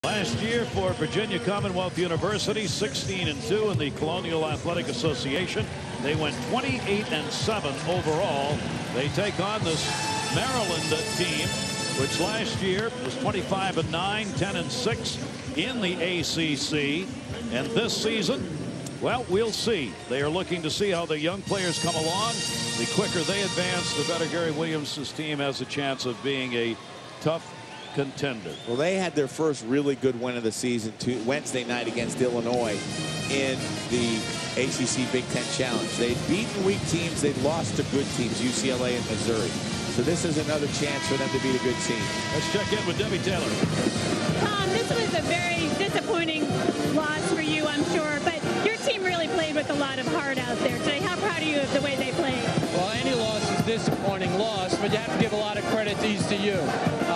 Last year for Virginia Commonwealth University, 16-2 in the Colonial Athletic Association. They went 28-7 overall. They take on this Maryland team, which last year was 25-9, 10-6 in the ACC. And this season, well, we'll see. They are looking to see how the young players come along. The quicker they advance, the better Gary Williams' team has a chance of being a tough contender. Well, they had their first really good win of the season Wednesday night against Illinois in the ACC Big Ten Challenge. They'd beaten weak teams. They'd lost to good teams, UCLA and Missouri. So this is another chance for them to beat a good team. Let's check in with Debbie Taylor. Tom, this was a very disappointing loss for you, I'm sure, but your team really played with a lot of heart out there today. How proud are you of the way they played? Well, any loss is a disappointing loss, but you have to give a lot of credit to ECU.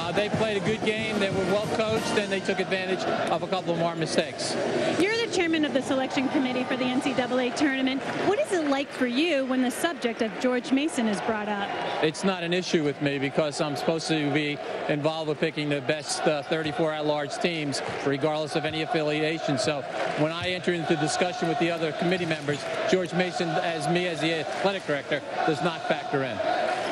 They played a good game. They were well coached, and they took advantage of a couple of more mistakes. You're the chairman of the selection committee for the NCAA tournament. What is it like for you when the subject of George Mason is brought up? It's not an issue with me because I'm supposed to be involved with picking the best 34 at-large teams, regardless of any affiliation. So when I enter into discussion with the other committee members, George Mason, as the athletic director, does not factor in.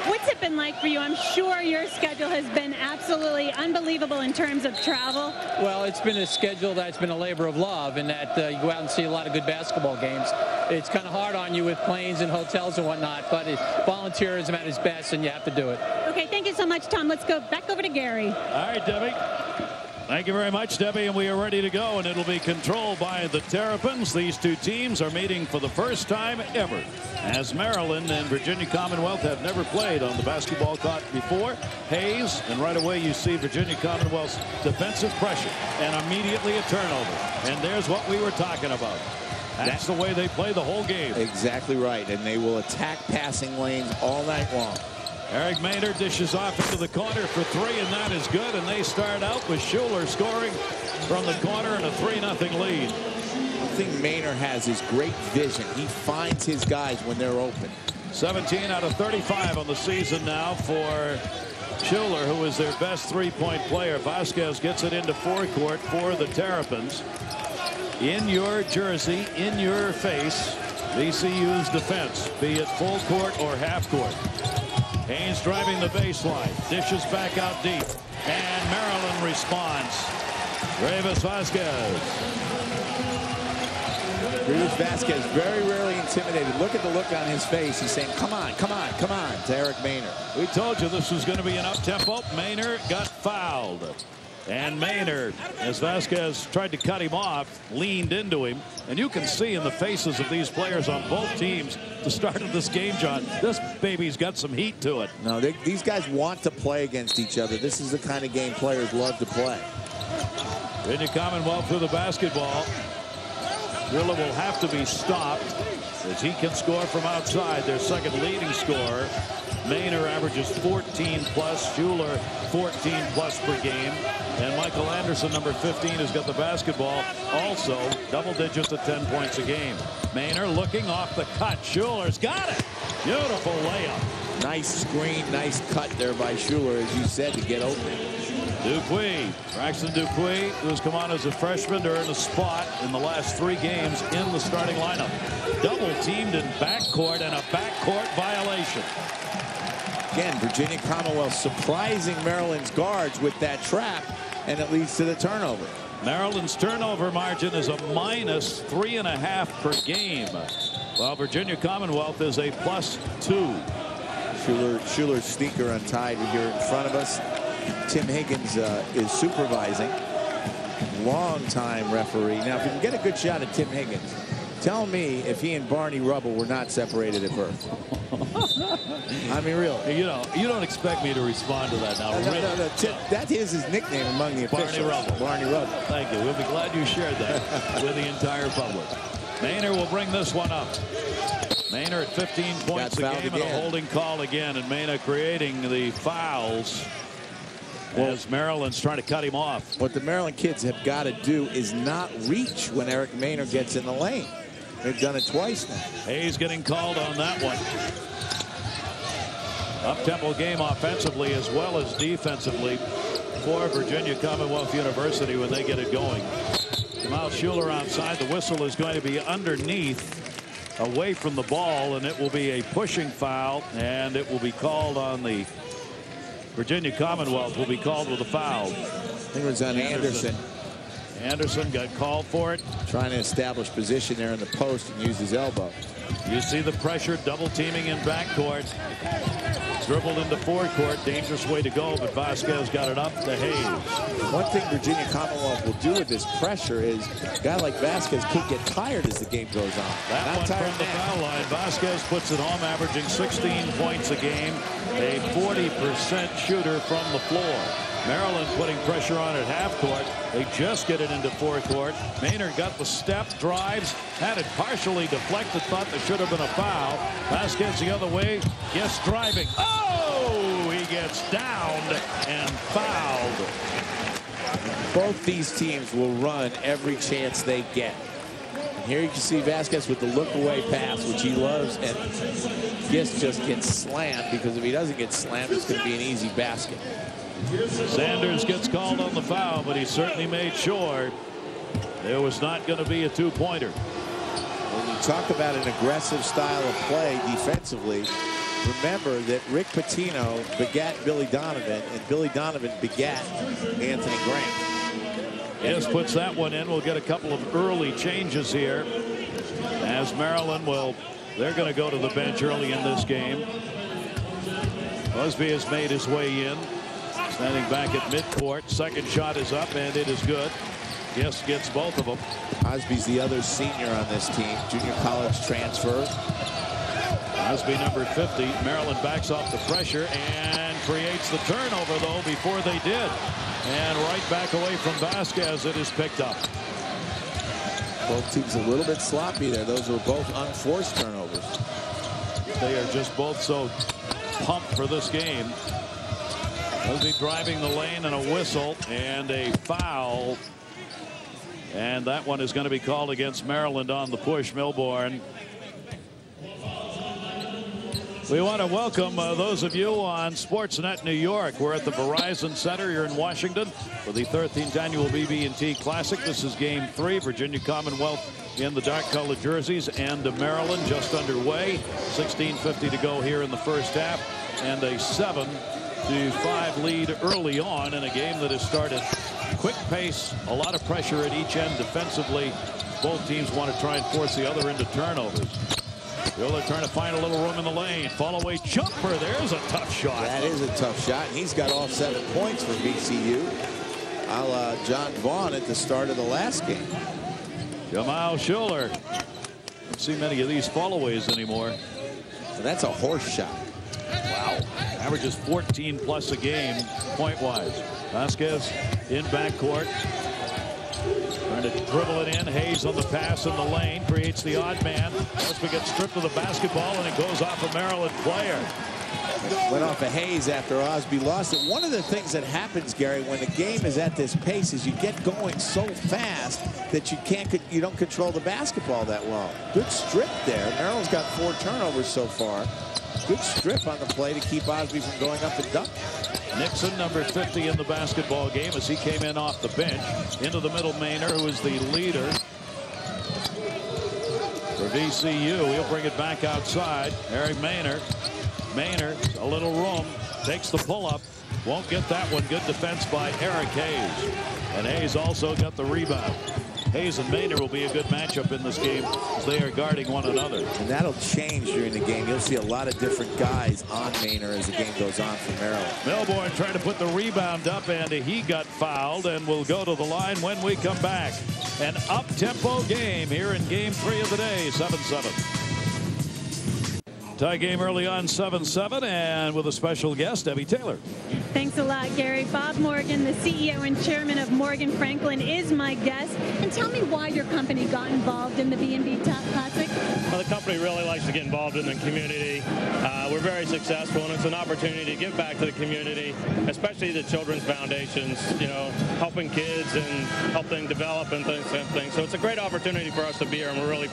What's it been like for you? I'm sure your schedule has been absolutely unbelievable in terms of travel. Well, it's been a schedule that's been a labor of love in that you go out and see a lot of good basketball games. It's kind of hard on you with planes and hotels and whatnot, but volunteerism at its best, and you have to do it. Okay, thank you so much, Tom. Let's go back over to Gary. All right, Debbie. Thank you very much, Debbie, and we are ready to go, and it'll be controlled by the Terrapins. These two teams are meeting for the first time ever, as Maryland and Virginia Commonwealth have never played on the basketball court before. Hayes, and right away you see Virginia Commonwealth's defensive pressure, and immediately a turnover. And there's what we were talking about. That's the way they play the whole game. Exactly right, and they will attack passing lanes all night long. Eric Maynard dishes off into the corner for three, and that is good. And they start out with Shuler scoring from the corner and a 3-0 lead. One thing Maynard has is great vision. He finds his guys when they're open. 17 out of 35 on the season now for Shuler, who is their best three-point player. Vasquez gets it into forecourt for the Terrapins. In your jersey, in your face, VCU's defense, be it full court or half court. Haynes driving the baseline, dishes back out deep, and Maryland responds. Rivas Vasquez. Rivas Vasquez very rarely intimidated. Look at the look on his face. He's saying, come on, come on, come on, to Eric Maynard. We told you this was going to be an up-tempo. Maynard got fouled. And Maynard, as Vasquez tried to cut him off, leaned into him. And you can see in the faces of these players on both teams the start of this game, John, this baby's got some heat to it. No, these guys want to play against each other. This is the kind of game players love to play. Virginia Commonwealth with the basketball. Shuler will have to be stopped as he can score from outside. Their second leading scorer. Maynard averages 14 plus, Shuler 14 plus per game. And Michael Anderson, number 15, has got the basketball, also double digits at 10 points a game. Maynard looking off the cut. Shuler's got it. Beautiful layup. Nice screen, nice cut there by Shuler, as you said, to get open. Dupuis, Braxton Dupuis, who's come on as a freshman to earn a spot in the last 3 games in the starting lineup. Double teamed in backcourt and a backcourt violation. Again, Virginia Commonwealth surprising Maryland's guards with that trap, and it leads to the turnover. Maryland's turnover margin is a minus 3.5 per game, while Virginia Commonwealth is a +2. Shuler's sneaker untied here in front of us. Tim Higgins is supervising. Long-time referee. Now, if you can get a good shot at Tim Higgins, tell me if he and Barney Rubble were not separated at birth. I mean, really. You know, you don't expect me to respond to that now. No, really. no, that is his nickname among the officials. Barney Rubble. Barney Rubble. Thank you. We'll be glad you shared that with the entire public. Maynard will bring this one up. Maynard at 15 points a game and a holding call again. And Maynard creating the fouls as Maryland's trying to cut him off. What the Maryland kids have got to do is not reach when Eric Maynard gets in the lane. They've done it twice now. Hayes getting called on that one. Up-tempo game offensively as well as defensively for Virginia Commonwealth University when they get it going. Jamal Shuler outside. The whistle is going to be underneath, away from the ball, and it will be a pushing foul, and it will be called on the Virginia Commonwealth. Will be called with a foul. I think it was on Anderson. Anderson got called for it. Trying to establish position there in the post and use his elbow. You see the pressure, double teaming in backcourt. Dribbled into forecourt. Dangerous way to go, but Vasquez got it up to Hayes. One thing Virginia Commonwealth will do with this pressure is a guy like Vasquez could get tired as the game goes on. That Not one tired from the now. foul line. Vasquez puts it home, averaging 16 points a game. A 40% shooter from the floor. Maryland putting pressure on at half court. They just get it into forecourt. Maynard got the step, drives, had it partially deflected, thought there should have been a foul. Vasquez the other way, yes, driving. Oh, he gets downed and fouled. Both these teams will run every chance they get. And here you can see Vasquez with the look away pass, which he loves, and Gist just gets slammed, because if he doesn't get slammed, it's going to be an easy basket. Sanders gets called on the foul, but he certainly made sure there was not going to be a two-pointer. When you talk about an aggressive style of play defensively, remember that Rick Pitino begat Billy Donovan, and Billy Donovan begat Anthony Grant. Yes, puts that one in. We'll get a couple of early changes here, as Maryland they're going to go to the bench early in this game. Busby has made his way in. Standing back at midcourt. Second shot is up, and it is good. Yes, gets both of them. Osby's the other senior on this team. Junior college transfer. Osby, number 50. Maryland backs off the pressure and creates the turnover, though, before they did. And right back away from Vasquez, it is picked up. Both teams a little bit sloppy there. Those were both unforced turnovers. They are just both so pumped for this game. Busby driving the lane, and a whistle and a foul. And that one is going to be called against Maryland on the push. Milbourne. We want to welcome those of you on Sportsnet New York. We're at the Verizon Center here in Washington for the 13th annual BB&T Classic. This is game 3. Virginia Commonwealth in the dark colored jerseys, and Maryland just underway. 16:50 to go here in the first half, and a 7-5 lead early on in a game that has started quick pace, a lot of pressure at each end defensively. Both teams want to try and force the other into turnovers. Shuler trying to find a little room in the lane. Fall away jumper. There's a tough shot. That is a tough shot. And he's got all 7 points for VCU, a la John Vaughn at the start of the last game. Jamal Shuler. Don't see many of these fallaways anymore. And that's a horse shot. Wow. Averages 14 plus a game point-wise. Vasquez in backcourt. Trying to dribble it in. Hayes on the pass in the lane. Creates the odd man. Busby gets stripped of the basketball, and it goes off a Maryland player. Went off of Hayes after Osby lost it. One of the things that happens, Gary, when the game is at this pace is you get going so fast that you don't control the basketball that well. Good strip there. Maryland's got 4 turnovers so far. Good strip on the play to keep Osby from going up and dunking. Nixon, number 50 in the basketball game, as he came in off the bench. Into the middle, Maynard, who is the leader for VCU. He'll bring it back outside. Eric Maynard. Maynard, a little room, takes the pull-up. Won't get that one. Good defense by Eric Hayes. And Hayes also got the rebound. Hayes and Maynard will be a good matchup in this game as they are guarding one another. And that'll change during the game. You'll see a lot of different guys on Maynard as the game goes on for Maryland. Milbourne trying to put the rebound up, and he got fouled, and will go to the line when we come back. An up-tempo game here in game 3 of the day, 7-7. Tie game early on, 7-7, and with a special guest, Debbie Taylor. Thanks a lot, Gary. Bob Morgan, the CEO and chairman of Morgan Franklin, is my guest. And tell me why your company got involved in the B&B Classic. Well, the company really likes to get involved in the community. We're very successful, and it's an opportunity to give back to the community, especially the children's foundations, helping kids and helping develop and things. So it's a great opportunity for us to be here, and we're really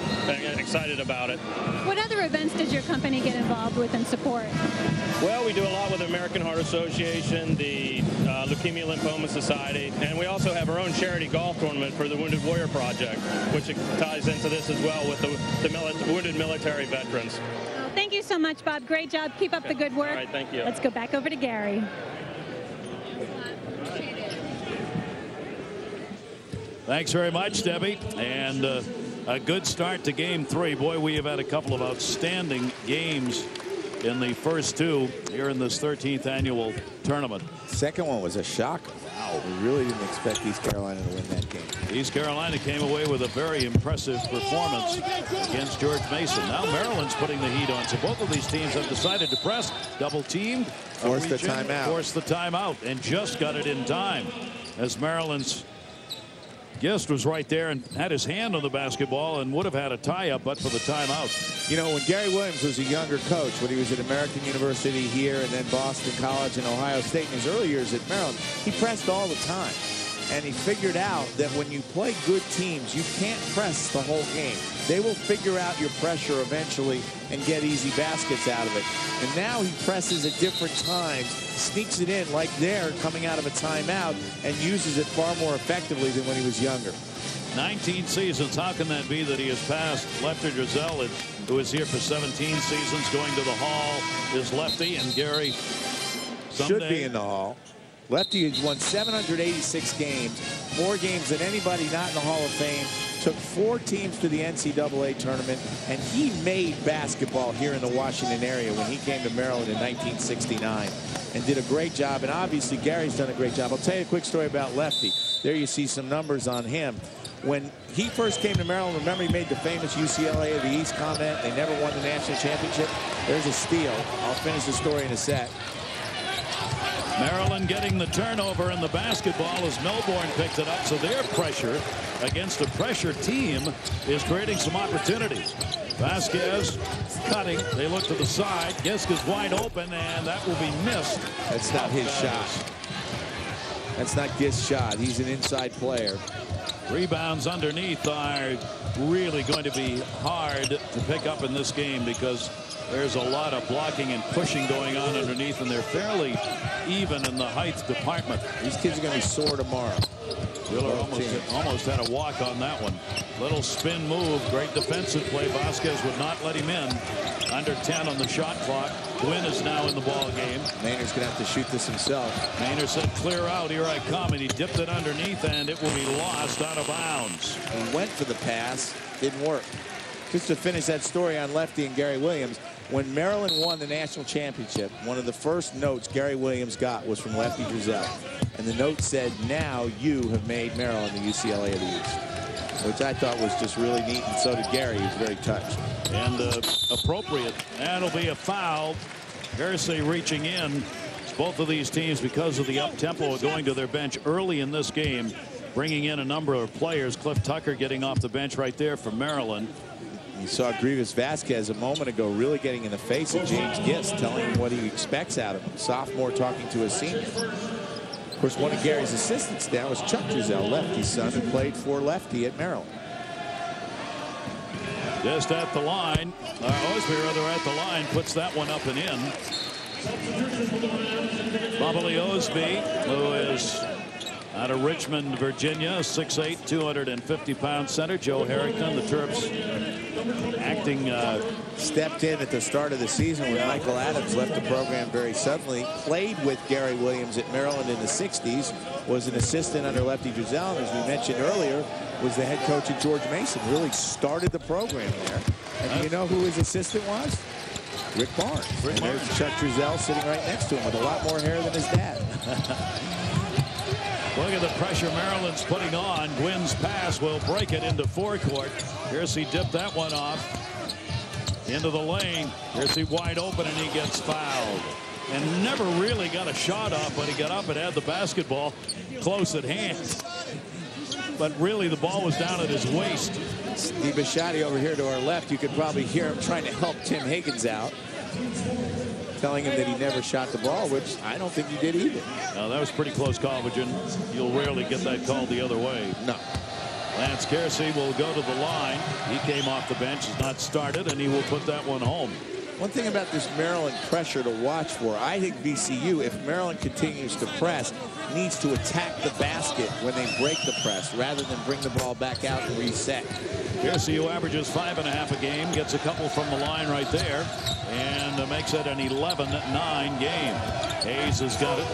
excited about it. What other events does your company he get involved with and support? Well, we do a lot with the American Heart Association, the Leukemia Lymphoma Society, and we also have our own charity golf tournament for the Wounded Warrior Project, which ties into this as well with the wounded military veterans. Well, thank you so much, Bob. Great job. Keep up the good work. All right, thank you. Let's go back over to Gary. Thanks very much, Debbie. And a good start to game 3. Boy, we have had a couple of outstanding games in the first 2 here in this 13th annual tournament. Second one was a shock. Wow, we really didn't expect East Carolina to win that game. East Carolina came away with a very impressive performance against George Mason. Now Maryland's putting the heat on. So both of these teams have decided to press, double team, force the timeout. Force the timeout, and just got it in time as Maryland's Gist was right there and had his hand on the basketball and would have had a tie-up but for the timeout. You know, when Gary Williams was a younger coach, when he was at American University here and then Boston College and Ohio State in his early years at Maryland, he pressed all the time. And he figured out that when you play good teams, you can't press the whole game. They will figure out your pressure eventually and get easy baskets out of it. And now he presses at different times, sneaks it in like there coming out of a timeout, and uses it far more effectively than when he was younger. 19 seasons. How can that be that he has passed Lefty Driesell, who is here for 17 seasons, going to the Hall, is Lefty, and Gary someday should be in the Hall. Lefty has won 786 games, more games than anybody not in the Hall of Fame, took 4 teams to the NCAA tournament, and he made basketball here in the Washington area when he came to Maryland in 1969 and did a great job. And obviously Gary's done a great job. I'll tell you a quick story about Lefty. There you see some numbers on him. When he first came to Maryland, remember he made the famous UCLA of the East comment. They never won the national championship. There's a steal. I'll finish the story in a sec. Maryland getting the turnover in the basketball as Melbourne picked it up. So their pressure against a pressure team is creating some opportunities. Vasquez cutting. They look to the side. Gisk is wide open, and that will be missed. That's not his shot. That's not Gisk's shot. He's an inside player. Rebounds underneath are really going to be hard to pick up in this game because there's a lot of blocking and pushing going on underneath, and they're fairly even in the height department. These kids are going to be sore tomorrow. Shuler almost had a walk on that one. Little spin move. Great defensive play. Vasquez would not let him in. Under 10 on the shot clock. Gwynn is now in the ball game. Maynard's going to have to shoot this himself. Maynard said, clear out, here I come, and he dipped it underneath, and it will be lost out of bounds. He went for the pass. Didn't work. Just to finish that story on Lefty and Gary Williams, when Maryland won the national championship, one of the first notes Gary Williams got was from Lefty Driesell. And the note said, now you have made Maryland the UCLA of the East, which I thought was just really neat, and so did Gary. He was very touched. And appropriate. That'll be a foul. Kersey reaching in. Both of these teams, because of the up-tempo, are going to their bench early in this game, bringing in a number of players. Cliff Tucker getting off the bench right there for Maryland. You saw Grievous Vasquez a moment ago really getting in the face of James Gist, telling him what he expects out of him. Sophomore talking to a senior. Of course, one of Gary's assistants now is Chuck Driesell, Lefty's son, who played for Lefty at Maryland. Just at the line. Osby, rather, at the line, puts that one up and in. Bobby Osby, who is out of Richmond, Virginia, 6'8", 250-pound center. Joe Harrington, the Terps, acting stepped in at the start of the season when Michael Adams left the program very suddenly. Played with Gary Williams at Maryland in the 60s. Was an assistant under Lefty Driesell, and as we mentioned earlier, was the head coach at George Mason. Really started the program there. And do you know who his assistant was? Rick Barnes. And there's Chuck Driesell sitting right next to him with a lot more hair than his dad. Look at the pressure Maryland's putting on. Gwynn's pass will break it into forecourt. Kersey dipped that one off into the lane. Kersey wide open, and he gets fouled. And never really got a shot off, but he got up and had the basketball close at hand. But really, the ball was down at his waist. Steve Bisciotti over here to our left. You could probably hear him trying to help Tim Higgins out, telling him that he never shot the ball, which I don't think he did either. No, that was pretty close call, but you'll rarely get that called the other way. No. Lance Kersey will go to the line. He came off the bench, has not started, and he will put that one home. One thing about this Maryland pressure to watch for, I think VCU, if Maryland continues to press, needs to attack the basket when they break the press rather than bring the ball back out and reset. VCU averages 5.5 a game, gets a couple from the line right there, and makes it an 11-9 game. Hayes has got it.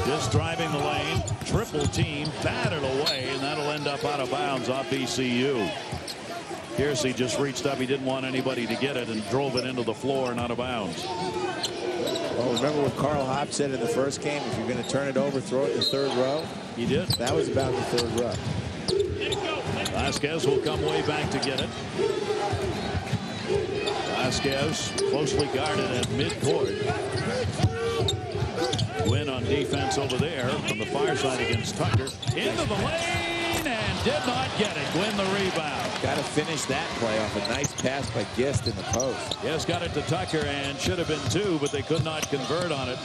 Just driving the lane, triple team, batted away, and that'll end up out of bounds off VCU. Kearsey just reached up. He didn't want anybody to get it and drove it into the floor and out of bounds. Well, remember what Carl Hopp said in the first game? If you're going to turn it over, throw it in the third row. He did. That was about the third row. Vasquez will come way back to get it. Vasquez closely guarded at midcourt. Win on defense over there from the far side against Tucker. Into the lane and did not get it. Win the rebound. Got to finish that play off a nice pass by Gist in the post. Yes, got it to Tucker and should have been 2, but they could not convert on it.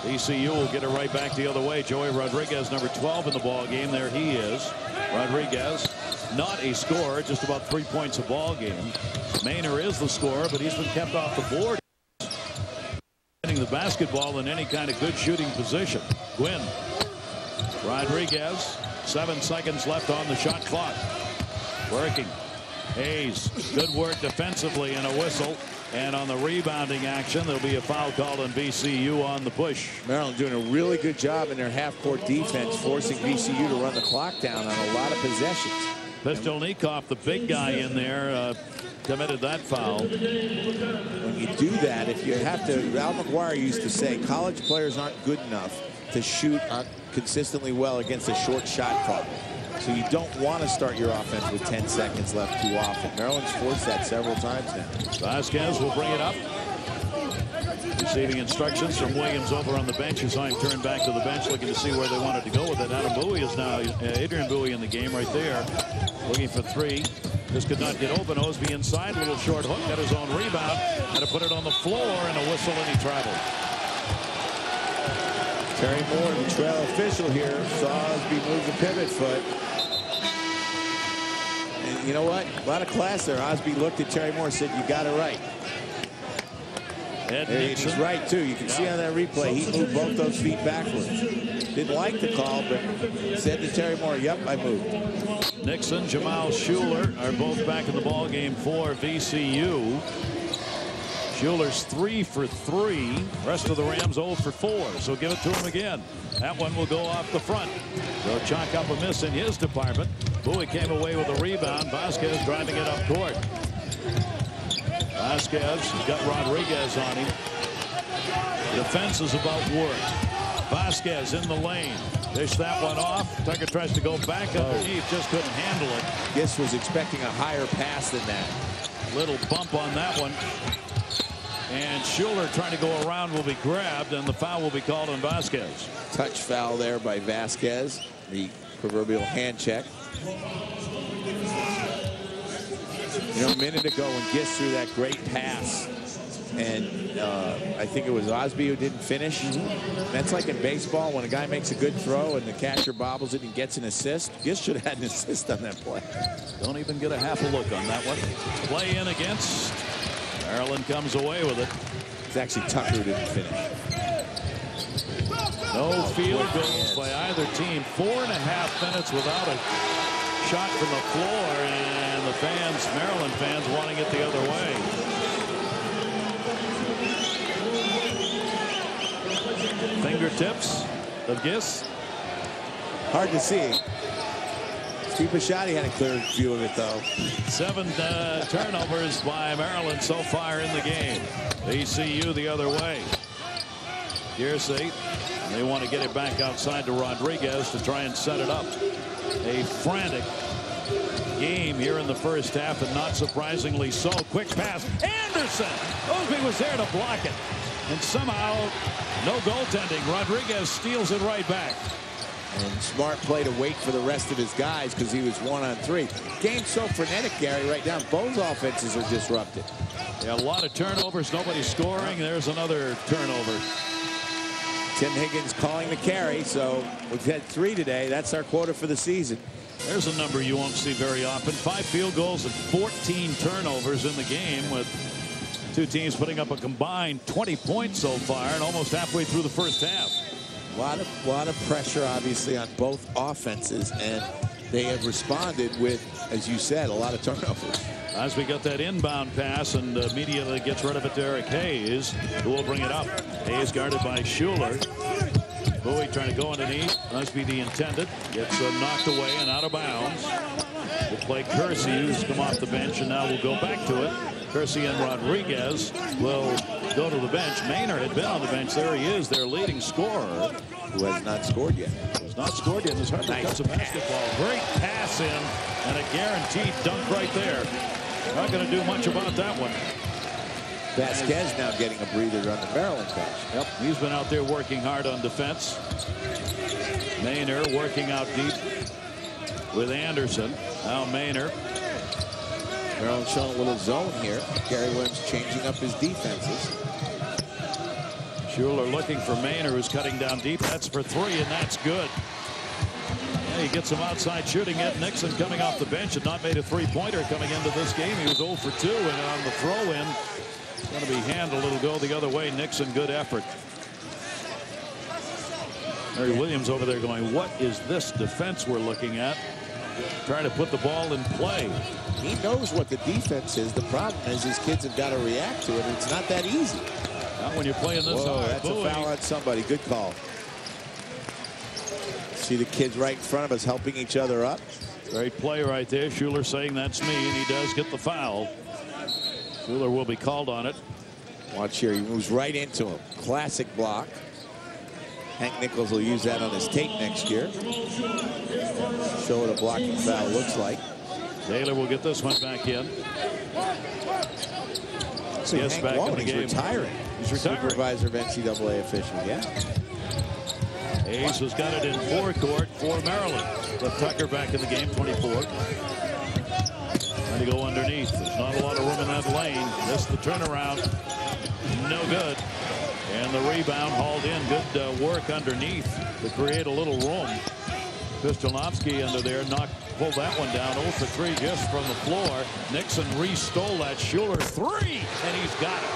VCU will get it right back the other way. Joey Rodriguez, number 12 in the ball game. There he is. Rodriguez, not a scorer, just about 3 points a ball game. Maynor is the scorer, but he's been kept off the board. The basketball in any kind of good shooting position. Gwynn. Rodriguez. 7 seconds left on the shot clock. Working. Hayes. Good work defensively and a whistle. And on the rebounding action, there'll be a foul called on VCU on the push. Maryland doing a really good job in their half-court defense, forcing VCU to run the clock down on a lot of possessions. Pistolnikov, the big guy in there, committed that foul. When you do that, if you have to, Al McGuire used to say, college players aren't good enough to shoot consistently well against a short shot clock. So you don't want to start your offense with 10 seconds left too often. Maryland's forced that several times now. Vasquez will bring it up. Receiving instructions from Williams over on the bench. You saw him turn back to the bench looking to see where they wanted to go with it. Adam Bowie is now, Adrian Bowie in the game right there. Looking for 3. Just could not get open. Osby inside. Little short hook. Got his own rebound. Had to put it on the floor and a whistle and he traveled. Terry Moore, the trail official here, saw Osby move the pivot foot. And you know what? A lot of class there. Osby looked at Terry Moore and said, you got it right. And he's right, too. You can see on that replay, he moved both those feet backwards. Didn't like the call, but said to Terry Moore, yep, I moved. Nixon, Jamal Shuler are both back in the ball game for VCU. Shuler's 3 for 3. Rest of the Rams 0 for 4. So give it to him again. That one will go off the front. They'll chalk up a miss in his department. Bowie came away with a rebound. Vasquez driving it up court. Vasquez has got Rodriguez on him. Defense is about work. Vasquez in the lane. Dish that one off. Tucker tries to go back underneath. Just couldn't handle it. Gist was expecting a higher pass than that. Little bump on that one. And Shuler trying to go around will be grabbed, and the foul will be called on Vasquez. Touch foul there by Vasquez. The proverbial hand check. You know, a minute ago when Gist threw that great pass, and I think it was Osby who didn't finish. That's like in baseball when a guy makes a good throw and the catcher bobbles it and gets an assist. Gist should have had an assist on that play. Don't even get a half a look on that one. Play in against. Maryland comes away with it. It's actually Tucker who didn't finish. No field goals by either team. 4.5 minutes without a shot from the floor, and the fans, Maryland fans, wanting it the other way. Fingertips of Gist. Hard to see. Steve Bisciotti had a clear view of it, though. 7 turnovers by Maryland so far in the game. VCU the other way. Kearsey, they want to get it back outside to Rodriguez to try and set it up. A frantic game here in the first half, and not surprisingly so. Quick pass. Anderson! Osby was there to block it. And somehow, no goaltending. Rodriguez steals it right back. And smart play to wait for the rest of his guys because he was 1-on-3. Game's so frenetic, Gary, right now. Both offenses are disrupted. Yeah, a lot of turnovers, nobody scoring. There's another turnover. Tim Higgins calling the carry, so we've had 3 today. That's our quota for the season. There's a number you won't see very often. 5 field goals and 14 turnovers in the game with Two teams putting up a combined 20 points so far and almost halfway through the first half. A lot of pressure, obviously, on both offenses, and they have responded with, as you said, a lot of turnovers. As we got that inbound pass and immediately gets rid of it to Eric Hayes, who will bring it up. Hayes guarded by Shuler. Bowie trying to go underneath. Must be the intended. Gets knocked away and out of bounds. Will play Kersey, who's come off the bench, and now we'll go back to it. Kersey and Rodriguez will go to the bench. Maynard had been on the bench. There he is, their leading scorer. Who has not scored yet. Has not scored yet. There's hardly cuts a basketball. Great pass in and a guaranteed dunk right there. Not going to do much about that one. Vasquez now getting a breather on the Maryland bench. Yep, he's been out there working hard on defense. Maynard working out deep with Anderson. Now Maynard. Maryland showing a little zone here. Gary Williams changing up his defenses. Shuler looking for Maynard, who's cutting down deep. That's for three, and that's good. Yeah, he gets some outside shooting. Ed Nixon coming off the bench had not made a three-pointer coming into this game. He was 0 for 2, and on the throw-in, going to be handled. It'll go the other way. Nixon, good effort. Mary Williams over there going, what is this defense we're looking at? Trying to put the ball in play. He knows what the defense is. The problem is his kids have got to react to it. It's not that easy. Not when you're playing this hard. That's a foul on somebody. Good call. See the kids right in front of us helping each other up. Great play right there. Shuler saying that's me, and he does get the foul. Shuler will be called on it. Watch here. He moves right into him. Classic block. Hank Nichols will use that on his tape next year. Show what a blocking foul looks like. Taylor will get this one back in. So yes, back in the game. Retiring. He's retiring. Supervisor of NCAA official. Yeah. Hayes has got it in forecourt for Maryland. Left Tucker back in the game, 24. Trying to go underneath. There's not a lot of room in that lane. Missed the turnaround. No good. And the rebound hauled in. Good work underneath to create a little room. Kostelovsky under there pulled that one down. 0 for 3 just from the floor. Nixon re-stole that. Shuler 3, and he's got it.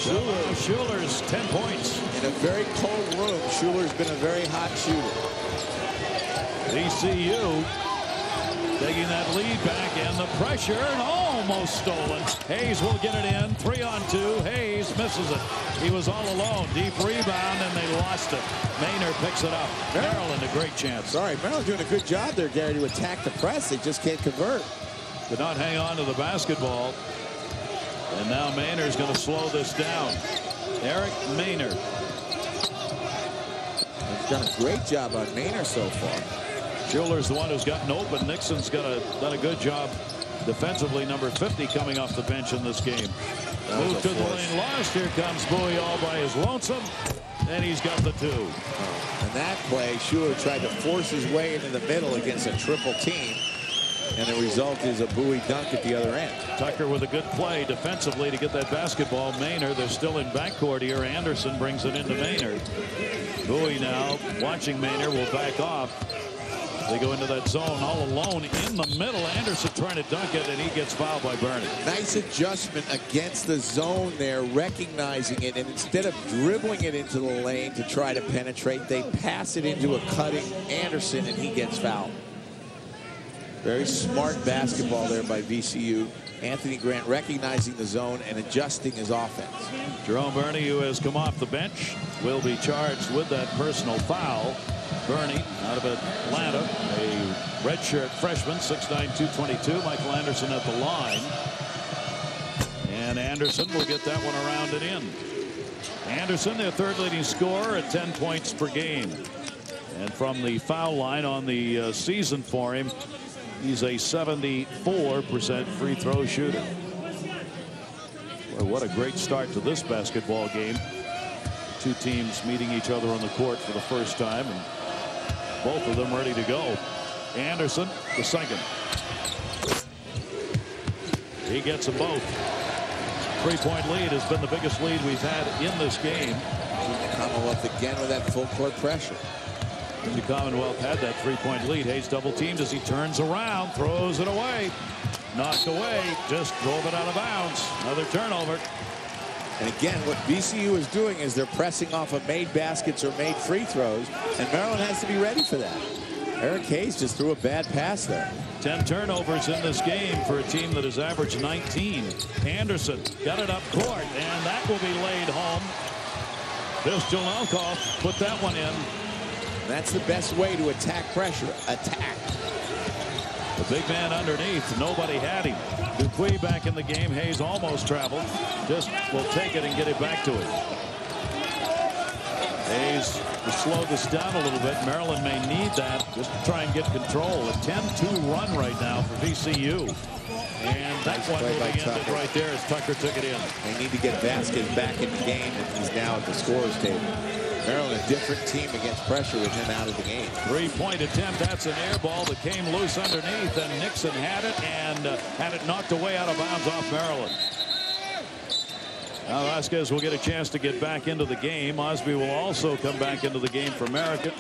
Shuler's 10 points. In a very cold room, Shuler's been a very hot shooter. VCU taking that lead back, and the pressure, and almost stolen. Hayes will get it in. 3-on-2. Hayes misses it. He was all alone. Deep rebound, and they lost it. Maynard picks it up. Maryland, a great chance. Sorry, Maryland doing a good job there, Gary, to attack the press. They just can't convert. Could not hang on to the basketball. And now Maynard's going to slow this down. Eric Maynard. He's done a great job on Maynard so far. Shuler's the one who's gotten open. Nixon's done a good job defensively. Number 50 coming off the bench in this game. Move to the lane, lost. Here comes Bowie all by his lonesome. And he's got the 2. And that play, Shuler tried to force his way into the middle against a triple team. And the result is a Bowie dunk at the other end. Tucker with a good play defensively to get that basketball. Maynard, they're still in backcourt here. Anderson brings it into Maynard. Bowie now watching Maynard will back off. They go into that zone all alone in the middle. Anderson trying to dunk it, and he gets fouled by Burney. Nice adjustment against the zone there, recognizing it, and instead of dribbling it into the lane to try to penetrate, they pass it into a cutting Anderson, and he gets fouled. Very smart basketball there by VCU. Anthony Grant recognizing the zone and adjusting his offense. Jerome Burney, who has come off the bench, will be charged with that personal foul. Burney out of Atlanta, a redshirt freshman, 6'9", 222. Michael Anderson at the line. And Anderson will get that one around and in. Anderson, their third leading scorer at 10 points per game. And from the foul line on the season for him, he's a 74% free throw shooter. Boy, what a great start to this basketball game. Two teams meeting each other on the court for the first time, and both of them ready to go. Anderson, the second. He gets them both. 3-point lead has been the biggest lead we've had in this game. Commonwealth again with that full court pressure. The Commonwealth had that 3-point lead. Hayes double teamed as he turns around, throws it away. knocked away, just drove it out of bounds. Another turnover. And again, what VCU is doing is they're pressing off of made baskets or made free throws, and Maryland has to be ready for that. Eric Hayes just threw a bad pass there. 10 turnovers in this game for a team that has averaged 19. Anderson got it up court, and that will be laid home. Jamal put that one in. That's the best way to attack pressure. Attack. The big man underneath. Nobody had him. Dupuis back in the game. Hayes almost traveled. Just will take it and get it back to him. Hayes will slow this down a little bit. Maryland may need that just to try and get control. A 10-2 run right now for VCU. And that one will be ended right there as Tucker took it in. They need to get Vasquez back in the game, and he's now at the scorer's table. Maryland, a different team against pressure with him out of the game. 3-point attempt. That's an air ball that came loose underneath, and Nixon had it and had it knocked away out of bounds off Maryland. Now Vasquez will get a chance to get back into the game. Osby will also come back into the game for Maryland.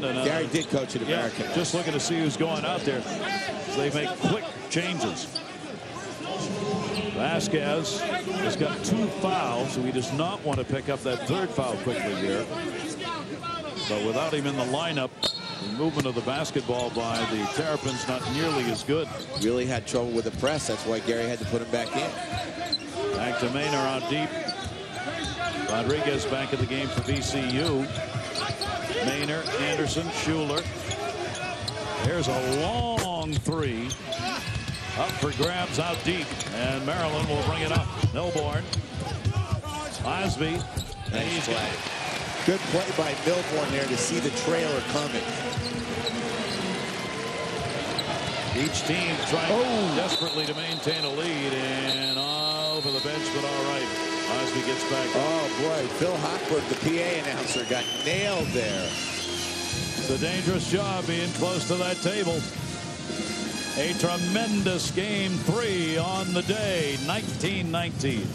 And Gary did coach at American. Just looking to see who's going out there. They make quick changes. Vasquez has got 2 fouls, so he does not want to pick up that 3rd foul quickly here. But without him in the lineup, the movement of the basketball by the Terrapins not nearly as good. Really had trouble with the press. That's why Gary had to put him back in. Back to Maynor on deep. Rodriguez back in the game for VCU. Maynor, Anderson, Shuler. Here's a long 3. Up for grabs out deep, and Maryland will bring it up. Milborn. Osby. Nice play. Good play by Milborn there to see the trailer coming. Each team trying desperately to maintain a lead, and over the bench, but all right. Osby gets back. Oh, boy. Phil Hochberg, the PA announcer, got nailed there. It's a dangerous job being close to that table. A tremendous game 3 on the day, 19-19.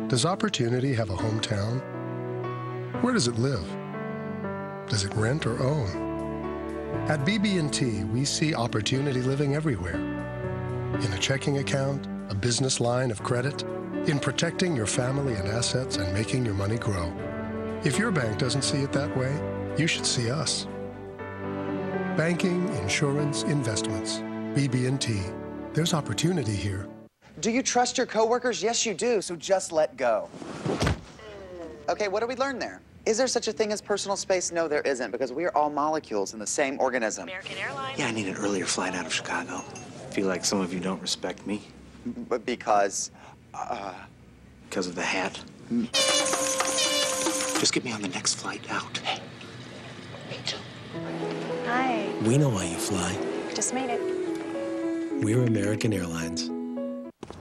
Does opportunity have a hometown? Where does it live? Does it rent or own? At BB&T, we see opportunity living everywhere. In a checking account, a business line of credit, in protecting your family and assets and making your money grow. If your bank doesn't see it that way, you should see us. Banking, insurance, investments. BB&T. There's opportunity here. Do you trust your coworkers? Yes, you do, so just let go. Okay, what did we learn there? Is there such a thing as personal space? No, there isn't, because we are all molecules in the same organism. American Airlines. Yeah, I need an earlier flight out of Chicago. Feel like some of you don't respect me. But because, Because of the hat? Just get me on the next flight out. Hey, Rachel. Hi. We know why you fly. Just made it. We're American Airlines.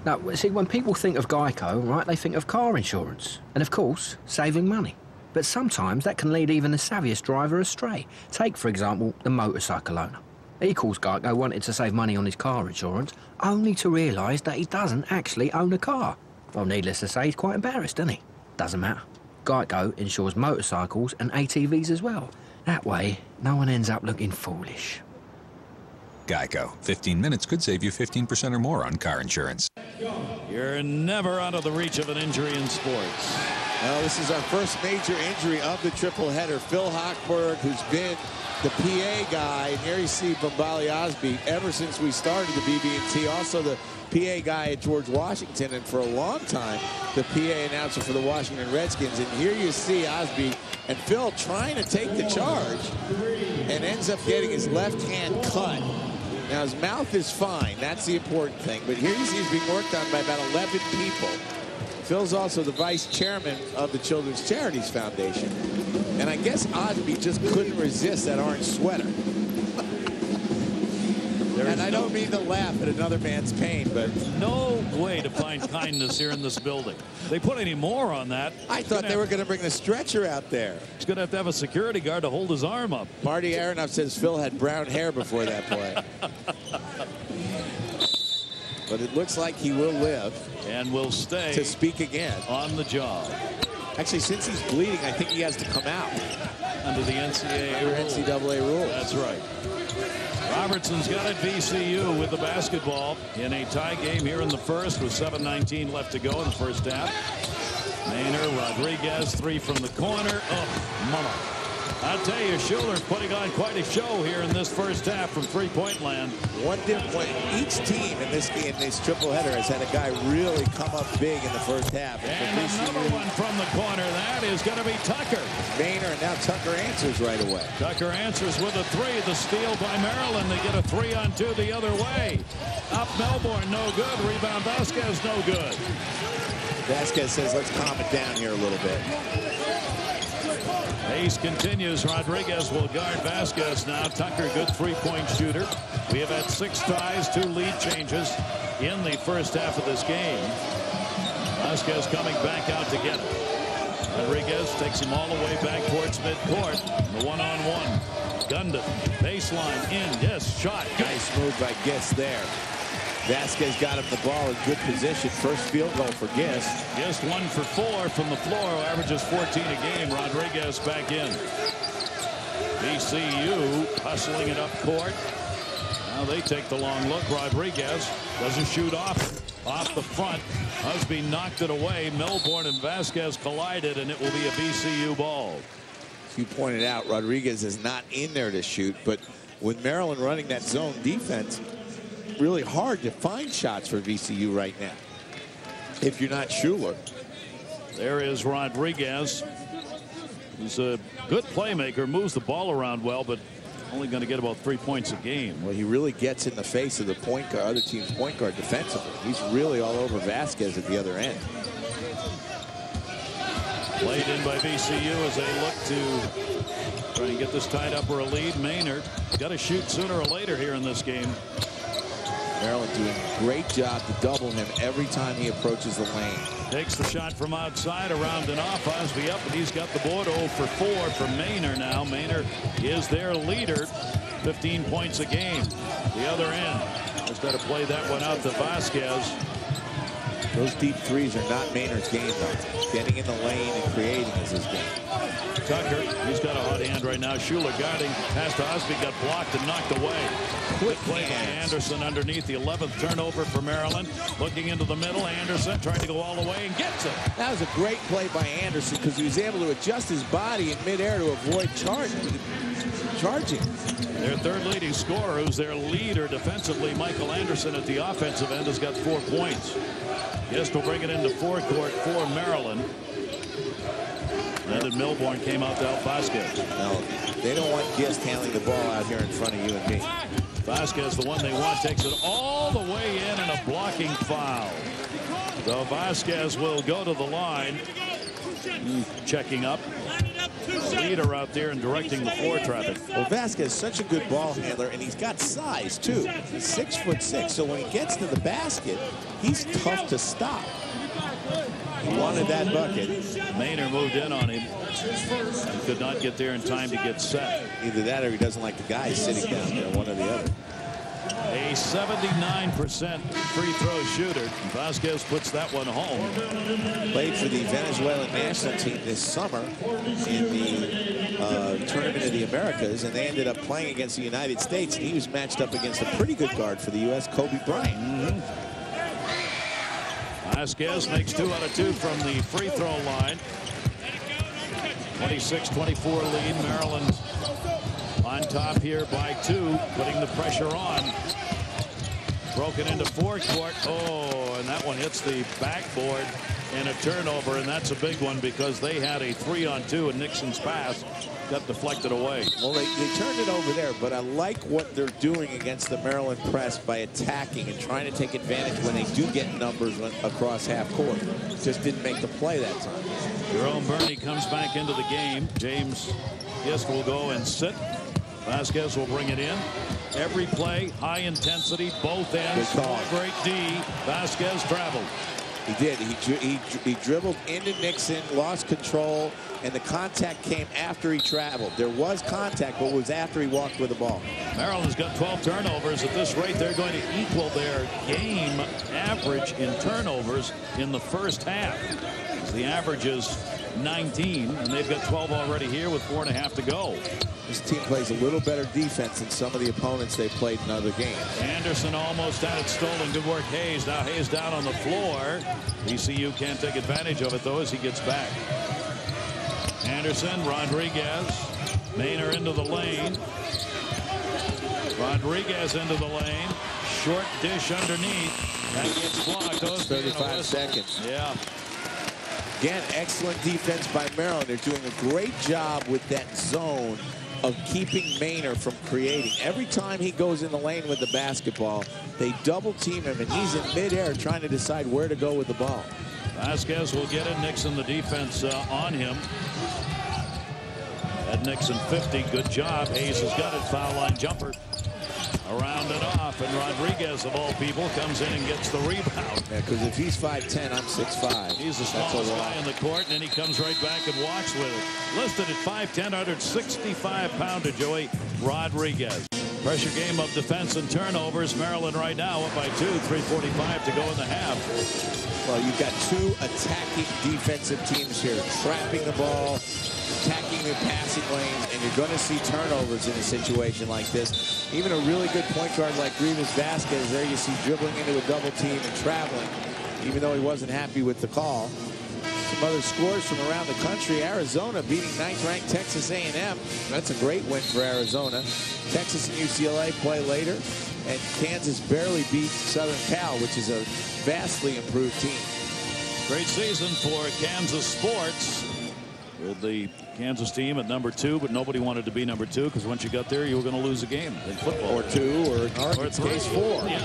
Now, see, when people think of Geico, right, they think of car insurance. And, of course, saving money. But sometimes that can lead even the savviest driver astray. Take, for example, the motorcycle owner. He calls Geico wanting to save money on his car insurance, only to realise that he doesn't actually own a car. Well, needless to say, he's quite embarrassed, isn't he? Doesn't matter. Geico insures motorcycles and ATVs as well. That way, no one ends up looking foolish. Geico. 15 minutes could save you 15% or more on car insurance. You're never out of the reach of an injury in sports. Well, this is our first major injury of the triple header. Phil Hochberg, who's been the PA guy, and here you see Bombali Osby ever since we started the BB&T. Also the PA guy at George Washington, and for a long time, the PA announcer for the Washington Redskins. And here you see Osby and Phil trying to take the charge and ends up getting his left hand cut. Now, his mouth is fine. That's the important thing. But here you see he's being worked on by about 11 people. Phil's also the vice chairman of the Children's Charities Foundation. And I guess Osby just couldn't resist that orange sweater. And I don't mean to laugh at another man's pain, but no way to find kindness here in this building. They put any more on that. I thought they were going to bring the stretcher out there. He's going to have a security guard to hold his arm up. Marty Aronoff says Phil had brown hair before that play. But it looks like he will live and will stay to speak again on the job. Actually, since he's bleeding, I think he has to come out. Under the NCAA rule. That's right. Robertson's got it, VCU with the basketball in a tie game here in the first with 7:19 left to go in the first half. Maynard, Rodriguez, three from the corner. Oh, mama. I'll tell you, Shuler's putting on quite a show here in this first half from three-point land. One different. Each team in this triple header has had a guy really come up big in the first half. And another one from the corner. That is going to be Tucker. Maynard, and now Tucker answers right away. Tucker answers with a three. The steal by Maryland. They get a 3-on-2 the other way. Up Melbourne, no good. Rebound Vasquez, no good. Vasquez says, let's calm it down here a little bit. Pace continues. Rodriguez will guard Vasquez now. Tucker, good three-point shooter. We have had 6 ties, 2 lead changes in the first half of this game. Vasquez coming back out to get it. Rodriguez takes him all the way back towards midcourt. The one-on-one. Gundam, baseline, in, yes, shot. Nice move by Gist there. Vasquez got him the ball in good position. First field goal for Gist. Gist 1 for 4 from the floor, averages 14 a game. Rodriguez back in. VCU hustling it up court. Now they take the long look. Rodriguez doesn't shoot off the front. Husby knocked it away. Melbourne and Vasquez collided, and it will be a VCU ball. As you pointed out, Rodriguez is not in there to shoot, but with Maryland running that zone defense, really hard to find shots for VCU right now if you're not Shuler. There is Rodriguez. He's a good playmaker, moves the ball around well, but only going to get about 3 points a game. Well, he really gets in the face of the point guard, other team's point guard defensively. He's really all over Vasquez at the other end. Played in by VCU as they look to try and get this tied up or a lead. Maynard got to shoot sooner or later here in this game. Maryland doing a great job to double him every time he approaches the lane. Takes the shot from outside, around and off. Husby up, and he's got the board. 0 for 4 for Maynard now. Maynard is their leader. 15 points a game. The other end. Just got to play that one out to Vasquez. Those deep threes are not Maynard's game, though. Getting in the lane and creating is his game. Tucker, he's got a hot hand right now. Shuler guarding. Pass to Husby, got blocked and knocked away. Quick play by Anderson underneath. The 11th turnover for Maryland. Looking into the middle. Anderson trying to go all the way and gets it. That was a great play by Anderson because he was able to adjust his body in midair to avoid charging. Their third leading scorer, who's their leader defensively, Michael Anderson at the offensive end, has got 4 points. Gist will bring it into forecourt for Maryland. And then Melbourne came out to help Vasquez. No, they don't want Gist handling the ball out here in front of you and me. Vasquez, the one they want, takes it all the way in and a blocking foul. So Vasquez will go to the line. Checking up. Leader out there and directing the floor traffic. Well, Vasquez is such a good ball handler, and he's got size, too. He's 6'6", so when he gets to the basket, he's tough to stop. He wanted that bucket. Maynard moved in on him. He could not get there in time to get set. Either that or he doesn't like the guy sitting down there, one or the other. A 79% free throw shooter. Vasquez puts that one home. Played for the Venezuelan national team this summer in the Tournament of the Americas, and they ended up playing against the United States, and he was matched up against a pretty good guard for the U.S., Kobe Bryant. Vasquez makes 2 out of 2 from the free throw line. 26-24 lead. Maryland on top here by 2, putting the pressure on. Broken into forecourt. Oh, and that one hits the backboard and a turnover, and that's a big one because they had a 3-on-2 and Nixon's pass got deflected away. Well, they turned it over there, but I like what they're doing against the Maryland press by attacking and trying to take advantage when they do get numbers across half court. Just didn't make the play that time. Jerome Burney comes back into the game. James Gist will go and sit. Vasquez will bring it in. Every play, high intensity, both ends. Great D. Vasquez traveled. He did. He dribbled into Nixon, lost control, and the contact came after he traveled. There was contact, but it was after he walked with the ball. Maryland's got 12 turnovers. At this rate, they're going to equal their game average in turnovers in the first half. The average is 19, and they've got 12 already here with 4.5 to go. This team plays a little better defense than some of the opponents they played in other games. Anderson almost had it stolen. Good work, Hayes. Now Hayes down on the floor. VCU can't take advantage of it, though, as he gets back. Anderson, Rodriguez. Maynor into the lane. Rodriguez into the lane. Short dish underneath. That gets blocked. Those 35 seconds. Yeah. Again, excellent defense by Maryland. They're doing a great job with that zone of keeping Maynor from creating. Every time he goes in the lane with the basketball, they double team him, and he's in midair trying to decide where to go with the ball. Vasquez will get it. Nixon, the defense on him. At Nixon 50. Good job. Hayes has got it. Foul line jumper. Around and off, and Rodriguez, of all people, comes in and gets the rebound. Yeah, because if he's 5'10", I'm 6'5". He's the smallest guy in the court, and then he comes right back and walks with it. Listed at 5'10", 165-pounder Joey Rodriguez. Pressure game of defense and turnovers. Maryland right now up by 2, 3:45 to go in the half. Well, you've got two attacking defensive teams here, trapping the ball, attacking the passing lanes, and you're going to see turnovers in a situation like this. Even a really good point guard like Rivas Vasquez, there you see dribbling into a double team and traveling, even though he wasn't happy with the call. Some other scores from around the country. Arizona beating 9th-ranked Texas A&M. That's a great win for Arizona. Texas and UCLA play later, and Kansas barely beat Southern Cal, which is a vastly improved team. Great season for Kansas sports. With the Kansas team at number 2, but nobody wanted to be number 2 because once you got there, you were going to lose a game in football. Or 2, or in Oregon's case 4. Yeah.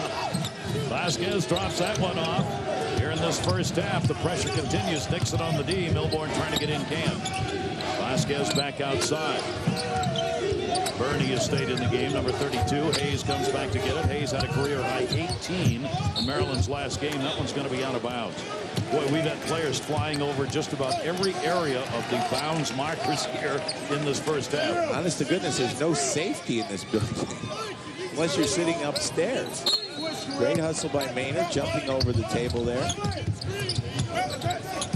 Vasquez drops that one off. Here in this first half, the pressure continues. Nixon on the D. Milborn trying to get in can. Vasquez back outside. Bernie has stayed in the game, number 32. Hayes comes back to get it. Hayes had a career-high 18 in Maryland's last game. That one's going to be out of bounds. Boy, we've had players flying over just about every area of the bounds markers here in this first half. Honest to goodness, there's no safety in this building unless you're sitting upstairs. Great hustle by Maynor, jumping over the table there.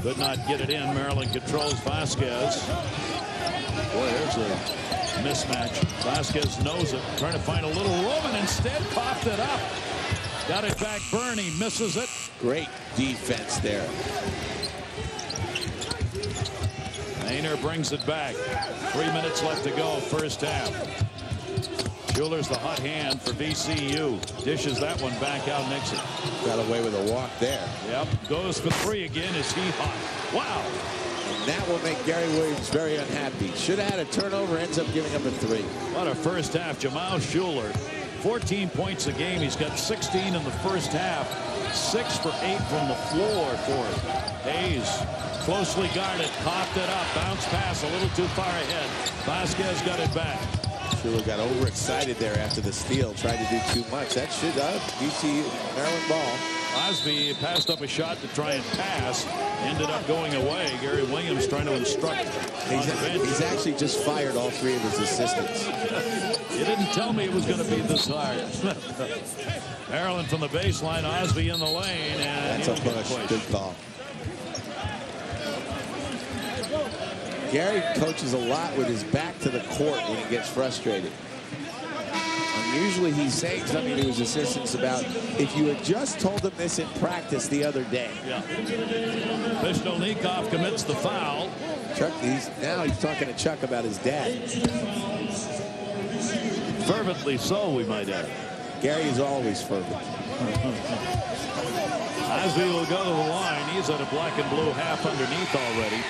Could not get it in. Maryland controls Vasquez. Boy, there's a mismatch. Vasquez knows it, trying to find a little room, and instead popped it up. Got it back. Bernie misses it. Great defense there. Maynor brings it back. 3 minutes left to go, first half. Shuler's the hot hand for VCU. Dishes that one back out. Nixon. Got away with a walk there. Yep. Goes for 3 again. Is he hot? Wow. And that will make Gary Williams very unhappy. Should have had a turnover, ends up giving up a 3. What a first half. Jamal Shuler, 14 points a game. He's got 16 in the first half. 6 for 8 from the floor for it. Hayes closely guarded, popped it up, bounce pass a little too far ahead. Vasquez got it back. Shuler got overexcited there after the steal, tried to do too much. That should VCU Maryland ball. Osby passed up a shot to try and pass, ended up going away. Gary Williams trying to instruct. He's actually just fired all 3 of his assistants. You didn't tell me it was going to be this hard. Maryland from the baseline, Osby in the lane, and that's a push. Good call. Gary coaches a lot with his back to the court when he gets frustrated. And usually he's saying something to his assistants about, if you had just told them this in practice the other day. Yeah. Vishnonikov commits the foul. Chuck, now he's talking to Chuck about his dad. Fervently so, we might add. Gary is always fervent. Osby will go to the line. He's at a black and blue half underneath already.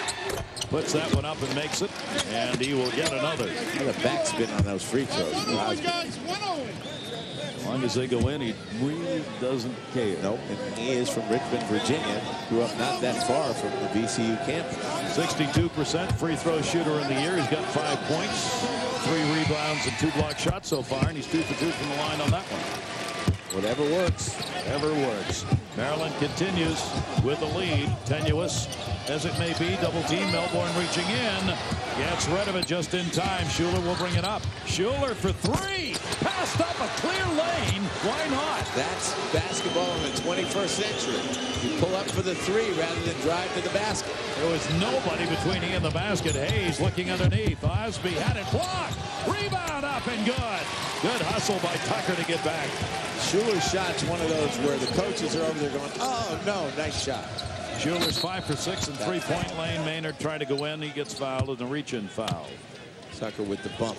Puts that one up and makes it, and he will get another. The backspin on those free throws. As long as they go in, he really doesn't care. Nope, and he is from Richmond, Virginia. Grew up not that far from the VCU campus. 62% free throw shooter in the year. He's got 5 points, 3 rebounds, and 2 block shots so far, and he's 2 for 2 from the line on that one. Whatever works. Whatever works. Maryland continues with the lead. Tenuous as it may be. Double team. Melbourne reaching in. Gets rid of it just in time. Shuler will bring it up. Shuler for three. Passed up a clear lane. Why not? That's basketball in the 21st century. You pull up for the three rather than drive to the basket. There was nobody between he and the basket. Hayes looking underneath. Osby had it blocked. Rebound up and good. Good hustle by Tucker to get back. Shuler's shot's one of those where the coaches are over there going, oh, no, nice shot. Shuler's 5 for 6 in three-point lane. Maynard tried to go in. He gets fouled and a reach-in foul. Tucker with the bump.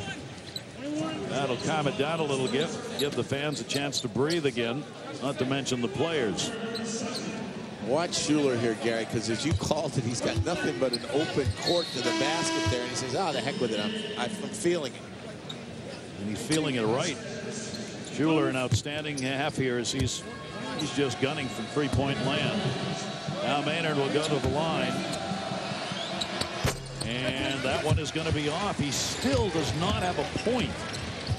That'll calm it down a little bit. Give the fans a chance to breathe again. Not to mention the players. Watch Shuler here, Gary, because as you called it, he's got nothing but an open court to the basket there. And he says, oh, the heck with it. I'm feeling it. And he's feeling it right. Shuler, an outstanding half here as he's just gunning from three-point land. Now Maynard will go to the line. And that one is going to be off. He still does not have a point.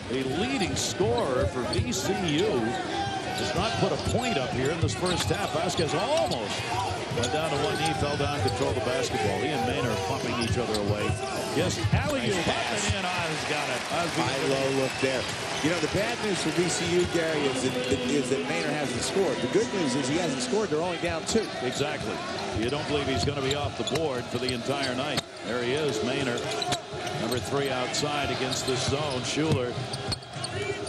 The leading scorer for VCU does not put a point up here in this first half. Vasquez almost went down to one knee, fell down, controlled the basketball. He and Maynard are pumping each other away. Yes, alley-oop up and in. Oz got it. High-low look there. You know, the bad news for VCU, Gary, is that Maynard hasn't scored. The good news is he hasn't scored. They're only down 2. Exactly. You don't believe he's going to be off the board for the entire night. There he is, Maynard. Number 3 outside against this zone. Shuler.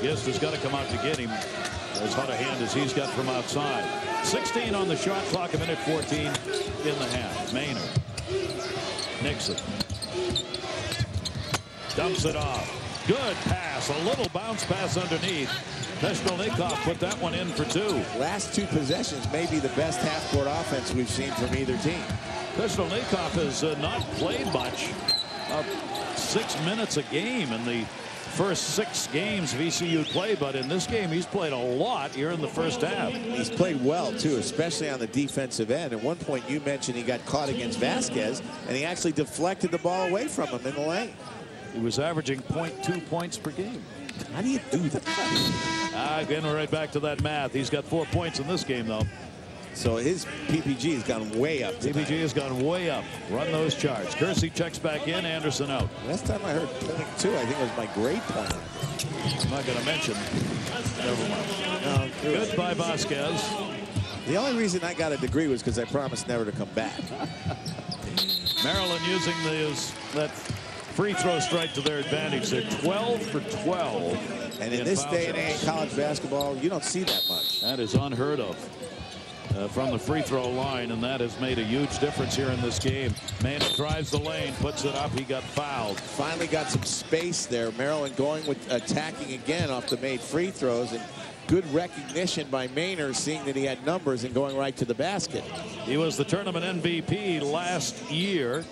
Gist has got to come out to get him. As hot a hand as he's got from outside. 16 on the shot clock, a minute 14 in the half. Maynard. Nixon. Dumps it off. Good pass. A little bounce pass underneath. Peshtelnikov put that one in for 2. Last 2 possessions may be the best half-court offense we've seen from either team. Peshtelnikov has not played much. 6 minutes a game in the first 6 games VCU played, but in this game he's played a lot here in the first half. He's played well too, especially on the defensive end. At one point you mentioned he got caught against Vasquez and he actually deflected the ball away from him in the lane. He was averaging 0.2 points per game. How do you do that? Again, we're right back to that math. He's got 4 points in this game though. So his PPG has gone way up tonight. PPG has gone way up. Run those charts. Kersey checks back in. Anderson out. Last time I heard 0.2, I think it was my grade point. I'm not going to mention. Never mind. No, good by Vasquez. The only reason I got a degree was because I promised never to come back. Maryland using that free throw strike to their advantage. They're 12 for 12. And in this day and age, college basketball, you don't see that much. That is unheard of. From the free throw line, and that has made a huge difference here in this game. Maynard drives the lane, puts it up. He got fouled. Finally got some space there. Maryland going with attacking again off the made free throws, and good recognition by Maynard, seeing that he had numbers and going right to the basket. He was the tournament MVP last year.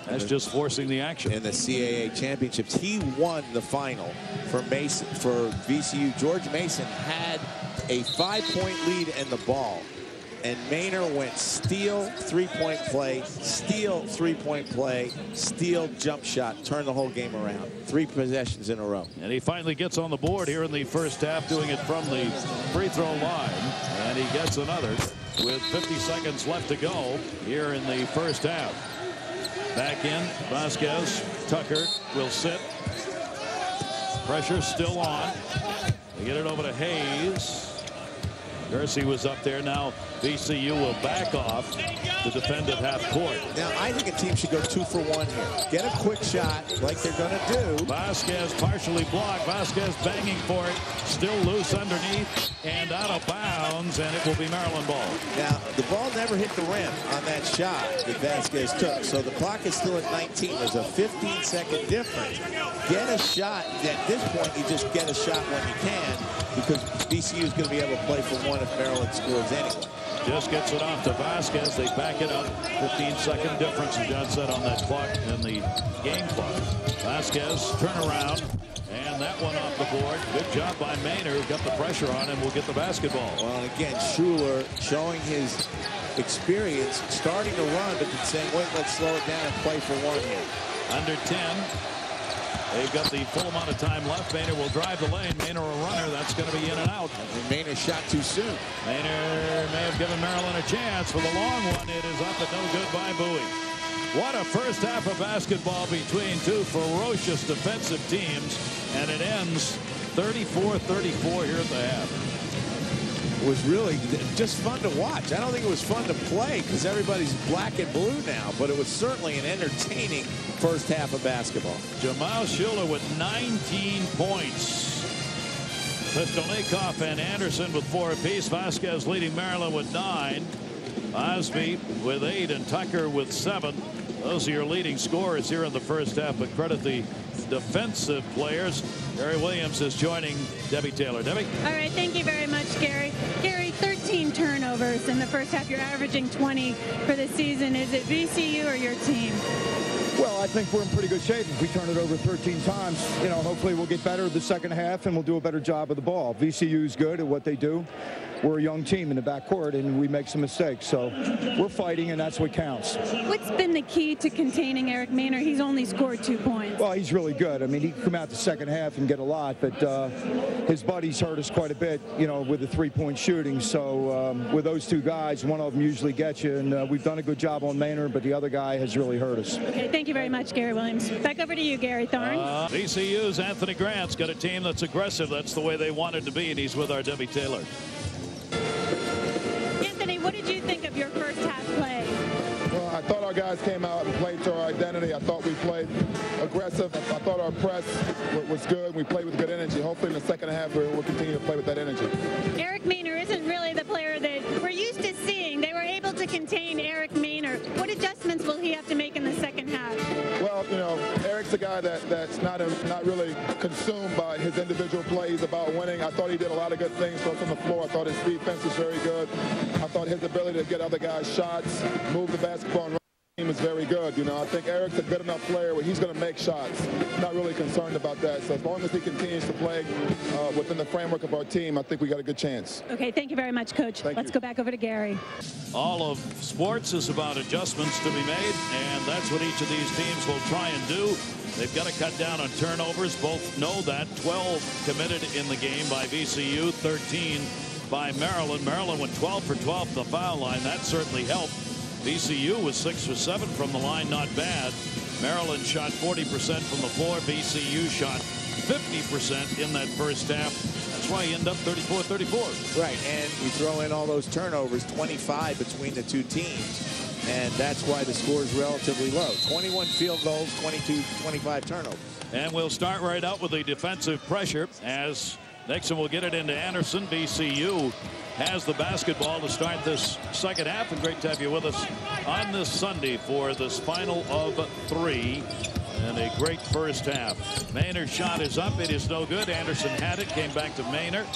That's just forcing the action. In the CAA championships, he won the final for VCU. George Mason had a 5-point lead in the ball, and Maynard went steal, 3-point play, steal, 3-point play, steal, jump shot, turn the whole game around. 3 possessions in a row. And he finally gets on the board here in the first half, doing it from the free throw line, and he gets another with 50 seconds left to go here in the first half. Back in, Vasquez. Tucker will sit. Pressure still on. They get it over to Hayes. Kersey was up there. Now VCU will back off to defend at half court. Now I think a team should go 2 for 1 here. Get a quick shot like they're going to do. Vasquez partially blocked. Vasquez banging for it. Still loose underneath and out of bounds, and it will be Maryland ball. Now the ball never hit the rim on that shot that Vasquez took, so the clock is still at 19. There's a 15-second difference. Get a shot. At this point, you just get a shot when you can, because VCU is going to be able to play for 1 if Maryland scores anyway. Just gets it off to Vasquez. They back it up. 15-second difference, as John said, on that clock in the game clock. Vasquez turn around, and that one off the board. Good job by Maynard. Got the pressure on him. Will get the basketball. Well, and again, Shuler showing his experience, starting to run, but then saying, wait, let's slow it down and play for 1 here. Under 10. They've got the full amount of time left. Maynard will drive the lane. Maynard a runner. That's going to be in and out. And Maynard shot too soon. Maynard may have given Maryland a chance for the long one. It is up and no good by Bowie. What a first half of basketball between two ferocious defensive teams. And it ends 34-34 here at the half. It was really just fun to watch. I don't think it was fun to play because everybody's black and blue now, but it was certainly an entertaining first half of basketball. Jamal Shuler with 19 points. Pistolnikoff and Anderson with 4 apiece. Vasquez leading Maryland with 9. Osby with 8 and Tucker with 7. Those are your leading scorers here in the first half, but credit the defensive players. Gary Williams is joining Debbie Taylor. Debbie? All right, thank you very much, Gary. Gary, 13 turnovers in the first half. You're averaging 20 for the season. Is it VCU or your team? Well, I think we're in pretty good shape. If we turn it over 13 times, you know, hopefully we'll get better the second half and we'll do a better job of the ball. VCU's good at what they do. We're a young team in the backcourt, and we make some mistakes. So we're fighting, and that's what counts. What's been the key to containing Eric Maynard? He's only scored 2 points. Well, he's really good. I mean, he can come out the second half and get a lot, but his buddies hurt us quite a bit, you know, with the three-point shooting. So with those two guys, one of them usually gets you, and we've done a good job on Maynard, but the other guy has really hurt us. Okay, thank you very much, Gary Williams. Back over to you, Gary Thorne. VCU's Anthony Grant's got a team that's aggressive. That's the way they wanted to be, and he's with our Debbie Taylor. Anthony, what did you think of your first half play? Well, I thought our guys came out and played to our identity. I thought we played aggressive. I thought our press was good. We played with good energy. Hopefully in the second half we'll continue to play with that energy. Eric Maynard isn't really the player that we're used to seeing. They were able to contain Eric Maynard. What adjustments will he have to make in the second half? Well, you know, Eric's a guy that's not really consumed by his individual plays about winning. I thought he did a lot of good things for us on the floor. I thought his defense was very good. I thought his ability to get other guys shots, move the basketball, and run the team is very good. You know, I think Eric's a good enough player where he's going to make shots. Not really concerned about that. So as long as he continues to play within the framework of our team, I think we got a good chance. Okay, thank you very much, Coach. Let's go back over to Gary. All of sports is about adjustments to be made, and that's what each of these teams will try and do. They've got to cut down on turnovers. Both know that. 12 committed in the game by VCU, 13 by Maryland. Maryland went 12 for 12 from the foul line. That certainly helped. VCU was 6 for 7 from the line. Not bad. Maryland shot 40% from the floor. VCU shot 50% in that first half. That's why you end up 34-34. Right, and you throw in all those turnovers, 25 between the two teams. And that's why the score is relatively low. 21 field goals, 25 turnovers. And we'll start right out with the defensive pressure as Nixon will get it into Anderson. VCU has the basketball to start this second half. And great to have you with us on this Sunday for this final of 3. And a great first half. Maynard's shot is up. It is no good. Anderson had it. Came back to Maynard.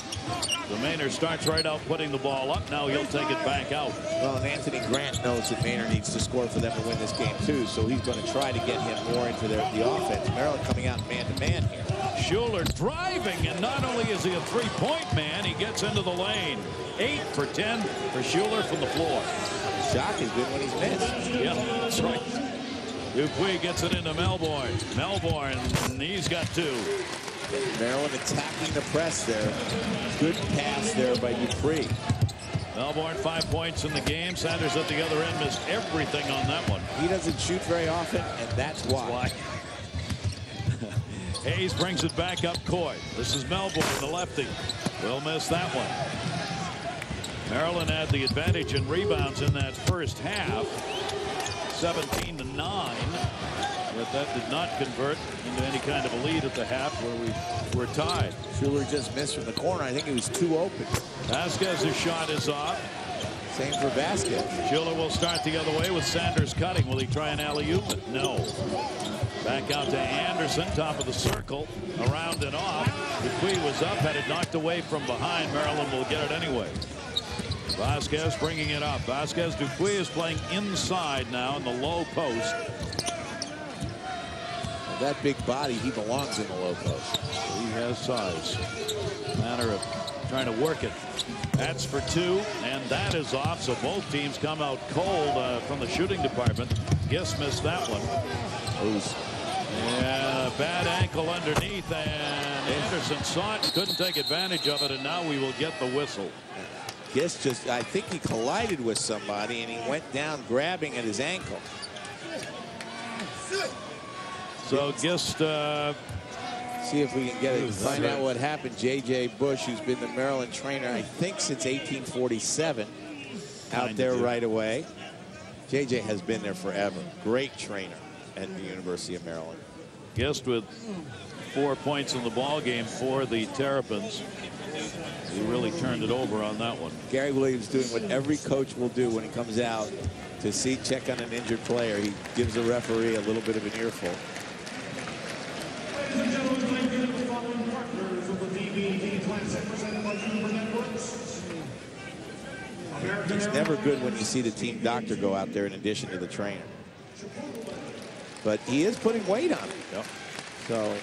So Maynard starts right out putting the ball up. Now he'll take it back out. Well, and Anthony Grant knows that Maynard needs to score for them to win this game, too. So he's going to try to get him more into the offense. Maryland coming out man-to-man here. Shuler driving, and not only is he a three-point man, he gets into the lane. 8 for 10 for Shuler from the floor. Shot has been when he's missed. Yeah, that's right. Dupuis gets it into Melbourne. Melbourne, he's got 2. Maryland attacking the press there. Good pass there by Dupuis. Melbourne 5 points in the game. Sanders at the other end missed everything on that one. He doesn't shoot very often, and that's why. Hayes brings it back up court. This is Melbourne, the lefty. Will miss that one. Maryland had the advantage in rebounds in that first half. 17-9, but that did not convert into any kind of a lead at the half where we were tied. Shuler just missed from the corner. I think he was too open. Vasquez's shot is off. Same for Vasquez. Shuler will start the other way with Sanders cutting. Will he try an alley-oop? No. Back out to Anderson, top of the circle, around and off. Dupuis was up, had it knocked away from behind. Maryland will get it anyway. Vasquez bringing it up. Vasquez, Dupuis is playing inside now in the low post. Well, that big body, he belongs in the low post. He has size. Matter of trying to work it. That's for 2, and that is off. So both teams come out cold from the shooting department. Gist missed that one. Yeah, bad ankle underneath, and Anderson saw it, couldn't take advantage of it, and now we will get the whistle. Gist just, I think he collided with somebody, and he went down grabbing at his ankle. So Gist, see if we can get it, find out what happened. J.J. Bush, who's been the Maryland trainer, I think since 1847, out there right away. J.J. has been there forever. Great trainer at the University of Maryland. Gist with 4 points in the ball game for the Terrapins. He really turned it over on that one. Gary Williams doing what every coach will do when he comes out to check on an injured player. He gives the referee a little bit of an earful. It's never good when you see the team doctor go out there in addition to the trainer. But he is putting weight on it. Yep. So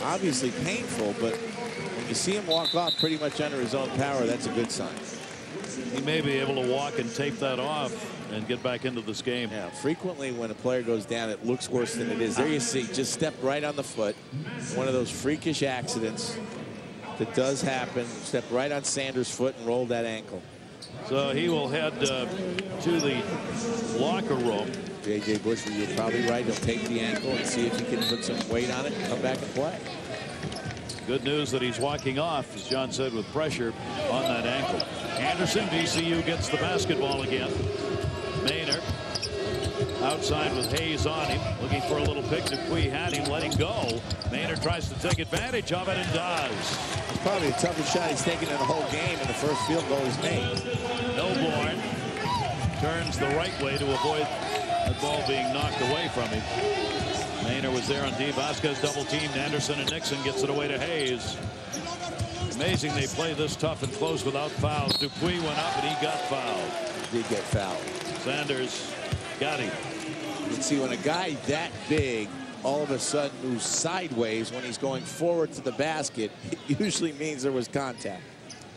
obviously painful, but when you see him walk off pretty much under his own power, that's a good sign. He may be able to walk and tape that off and get back into this game. Yeah, frequently when a player goes down, it looks worse than it is. There you see, just stepped right on the foot. One of those freakish accidents that does happen. Stepped right on Sanders' foot and rolled that ankle. So he will head to the locker room. J.J. Bush, you're probably right. He'll take the ankle and see if he can put some weight on it and come back and play. Good news that he's walking off, as John said, with pressure on that ankle. Anderson, VCU gets the basketball again. Maynard outside with Hayes on him, looking for a little pick. Dupuis had him, letting go. Maynard tries to take advantage of it and does. It's probably the toughest shot he's taken in the whole game, and the first field goal is made. Milborn turns the right way to avoid the ball being knocked away from him. Maynard was there on D. Vasquez double-teamed. Anderson and Nixon gets it away to Hayes. Amazing they play this tough and close without fouls. Dupuis went up and he got fouled. He did get fouled. Sanders got him. You can see when a guy that big all of a sudden moves sideways when he's going forward to the basket, it usually means there was contact.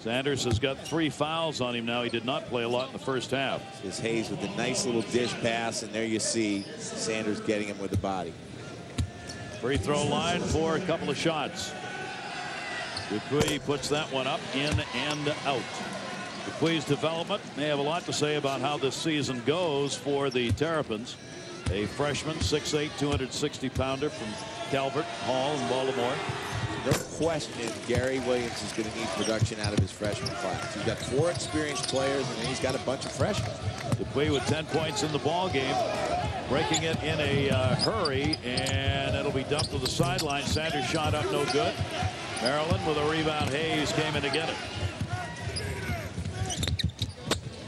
Sanders has got 3 fouls on him now. He did not play a lot in the first half. This Hayes with a nice little dish pass, and there you see Sanders getting him with the body. Free throw line for a couple of shots. Dupuis puts that one up, in and out. Dupuis' development may have a lot to say about how this season goes for the Terrapins. A freshman, 6'8", 260-pounder from Calvert Hall in Baltimore. No question Gary Williams is going to need production out of his freshman class. He's got 4 experienced players, and then he's got a bunch of freshmen. Dupuis with 10 points in the ball game, breaking it in a hurry, and it'll be dumped to the sideline. Sanders shot up, no good. Maryland with a rebound. Hayes came in to get it.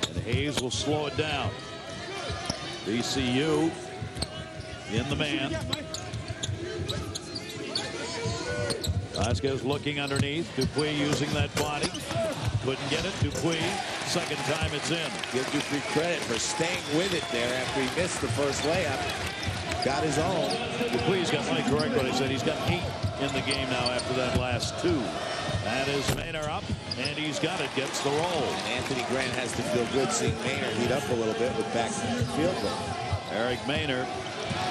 And Hayes will slow it down. VCU in the man. Vasquez looking underneath. Dupuis using that body. Couldn't get it. Dupuis, second time it's in. Give Dupuis credit for staying with it there after he missed the first layup. Got his own. Dupuis got my correct what I said. He's got 8 in the game now after that last 2. That is Maynard up, and he's got it. Gets the roll. Anthony Grant has to feel good seeing Maynard heat up a little bit with back field goal. Eric Maynard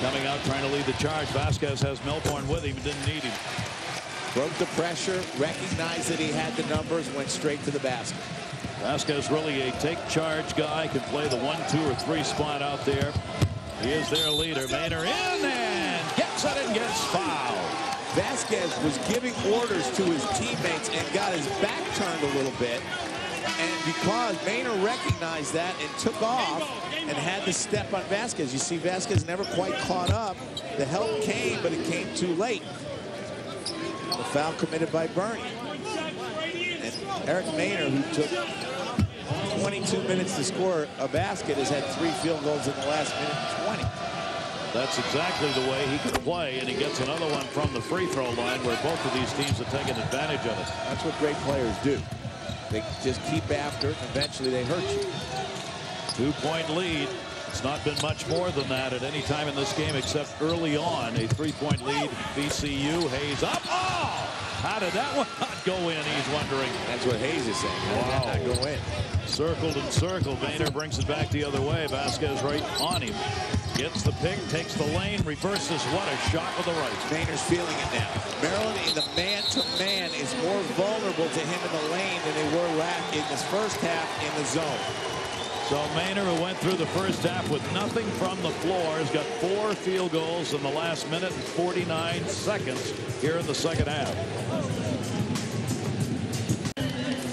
coming out trying to lead the charge. Vasquez has Milborn with him. Didn't need him. Broke the pressure, recognized that he had the numbers, went straight to the basket. Vasquez really a take charge guy, can play the 1, 2, or 3 spot out there. He is their leader. Maynard in and gets it and gets fouled. Vasquez was giving orders to his teammates and got his back turned a little bit. And because Maynard recognized that and took off and had to step on Vasquez, you see Vasquez never quite caught up. The help came, but it came too late. The foul committed by Bernie. And Eric Maynard, who took 22 minutes to score a basket, has had 3 field goals in the last minute and 20. That's exactly the way he can play, and he gets another one from the free throw line where both of these teams have taken advantage of it. That's what great players do. They just keep after it, and eventually they hurt you. 2-point lead. It's not been much more than that at any time in this game except early on. A 3-point lead. VCU. Hayes up. Oh! How did that one not go in? He's wondering. That's what Hayes is saying. How did that not go in? Circled and circled. Maynard brings it back the other way. Vasquez right on him. Gets the pick, takes the lane, reverses. What a shot with the right. Mainer's feeling it now. Maryland in the man-to-man is more vulnerable to him in the lane than they were in this first half in the zone. So Maynard, who went through the first half with nothing from the floor, has got 4 field goals in the last minute and 49 seconds here in the second half.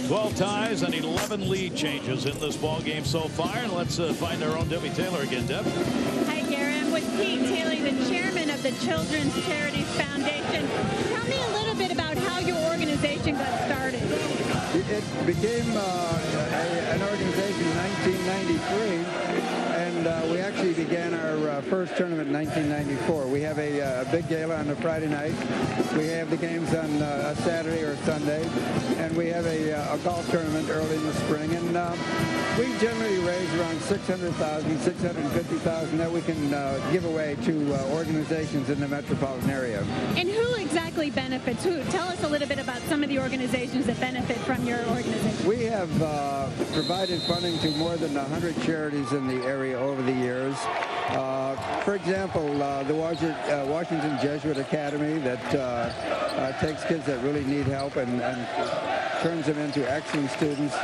12 ties and 11 lead changes in this ball game so far. And let's find our own Debbie Taylor again. Deb. Hi, Gary. I'm with Pete Taylor, the chairman of the Children's Charities Foundation. Tell me a little bit about how your organization got started. It became an organization in 1993, and we actually began our first tournament in 1994. We have a big gala on a Friday night. We have the games on a Saturday or a Sunday, and we have a golf tournament early in the spring. And we generally raise around $600,000, $650,000 that we can give away to organizations in the metropolitan area. And who exactly benefits? Tell us a little bit about some of the organizations that benefit from your organization. We have provided funding to more than 100 charities in the area over the years. For example, the Washington Jesuit Academy that takes kids that really need help and turns them into excellent students,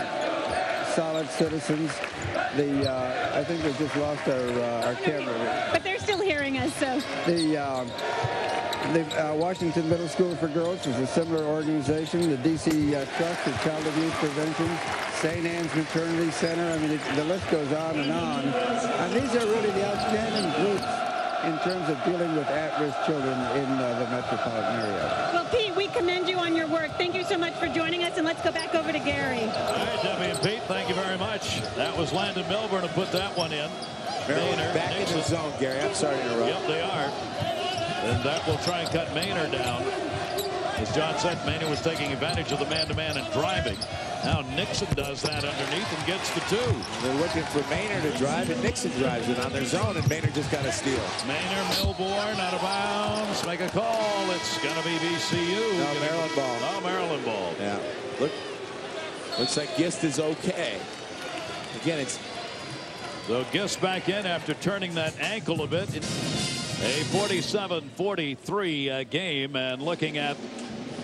solid citizens. I think we just lost our camera. But they're still hearing us, so. The Washington Middle School for Girls is a similar organization. The D.C. Trust for Child Abuse Prevention, St. Anne's Maternity Center. I mean, the list goes on and on. And these are really the outstanding groups in terms of dealing with at-risk children in the metropolitan area. Well, Pete, we commend you on your work. Thank you so much for joining us, and let's go back over to Gary. All right, Debbie and Pete, thank you very much. That was Landon Milburn who put that one in. Maryland back in the zone, Gary. I'm sorry to interrupt. Yep, they are. And that will try and cut Maynard down. As John said, Maynard was taking advantage of the man-to-man and driving. Now Nixon does that underneath and gets the 2. They're looking for Maynard to drive, and Nixon drives it on their zone, and Maynard just got a steal. Maynard, Milborn, out of bounds. Make a call. It's going to be VCU. No, Maryland ball. No, Maryland ball. Yeah. Looks like Gist is okay. Again, it's... So Gist back in after turning that ankle a bit. A 47-43 game, and looking at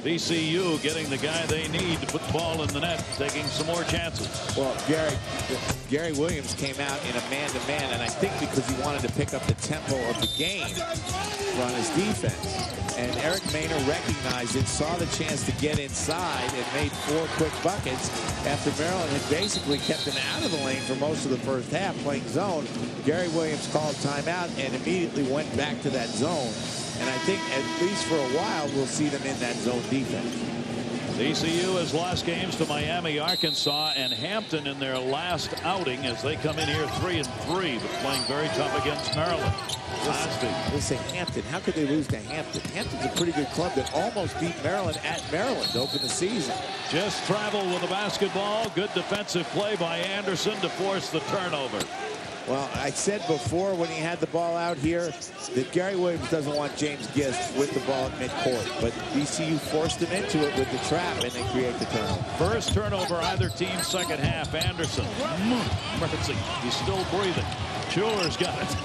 VCU getting the guy they need to put the ball in the net, taking some more chances. Well, Gary Williams came out in a man-to-man, and I think because he wanted to pick up the tempo of the game on his defense. And Eric Maynard recognized it, saw the chance to get inside, and made 4 quick buckets after Maryland had basically kept him out of the lane for most of the first half playing zone. Gary Williams called timeout and immediately went back to that zone. And I think at least for a while we'll see them in that zone defense. VCU has lost games to Miami, Arkansas, and Hampton in their last outing as they come in here 3-3, but playing very tough against Maryland. Listen, Hampton, how could they lose to Hampton? Hampton's a pretty good club that almost beat Maryland at Maryland to open the season. Just travel with the basketball. Good defensive play by Anderson to force the turnover. Well, I said before when he had the ball out here that Gary Williams doesn't want James Gist with the ball at midcourt, but VCU forced him into it with the trap, and they create the turnover. First turnover either team second half. Anderson. Mercy. He's still breathing. Shuler's got it.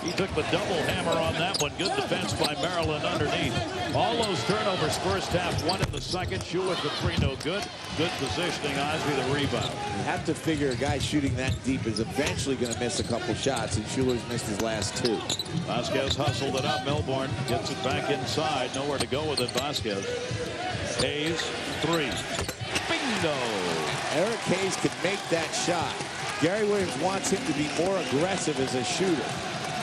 He took the double hammer on that one. Good defense by Maryland underneath. All those turnovers first half, 1 in the second. Shuler for 3, no good. Good positioning. Osby the rebound. You have to figure a guy shooting that deep is eventually going to miss a couple shots, and Shuler's missed his last 2. Vasquez hustled it up. Milborn gets it back inside. Nowhere to go with it. Vasquez. Hayes, 3. Bingo! Eric Hayes can make that shot. Gary Williams wants him to be more aggressive as a shooter.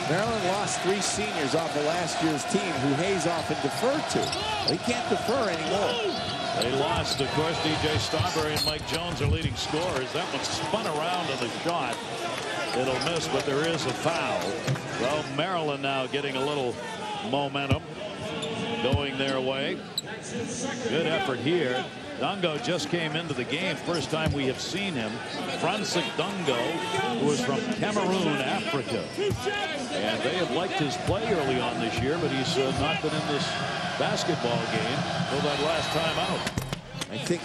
Maryland lost 3 seniors off of last year's team who Hayes often deferred to. He can't defer anymore. They lost, of course. DJ Starbury and Mike Jones are leading scorers. That one spun around on the shot. It'll miss, but there is a foul. Well, Maryland now getting a little momentum going their way. Good effort here. Dungo just came into the game. First time we have seen him. Francis Dungo, who is from Cameroon, Africa. And they have liked his play early on this year, but he's not been in this basketball game until that last time out. I think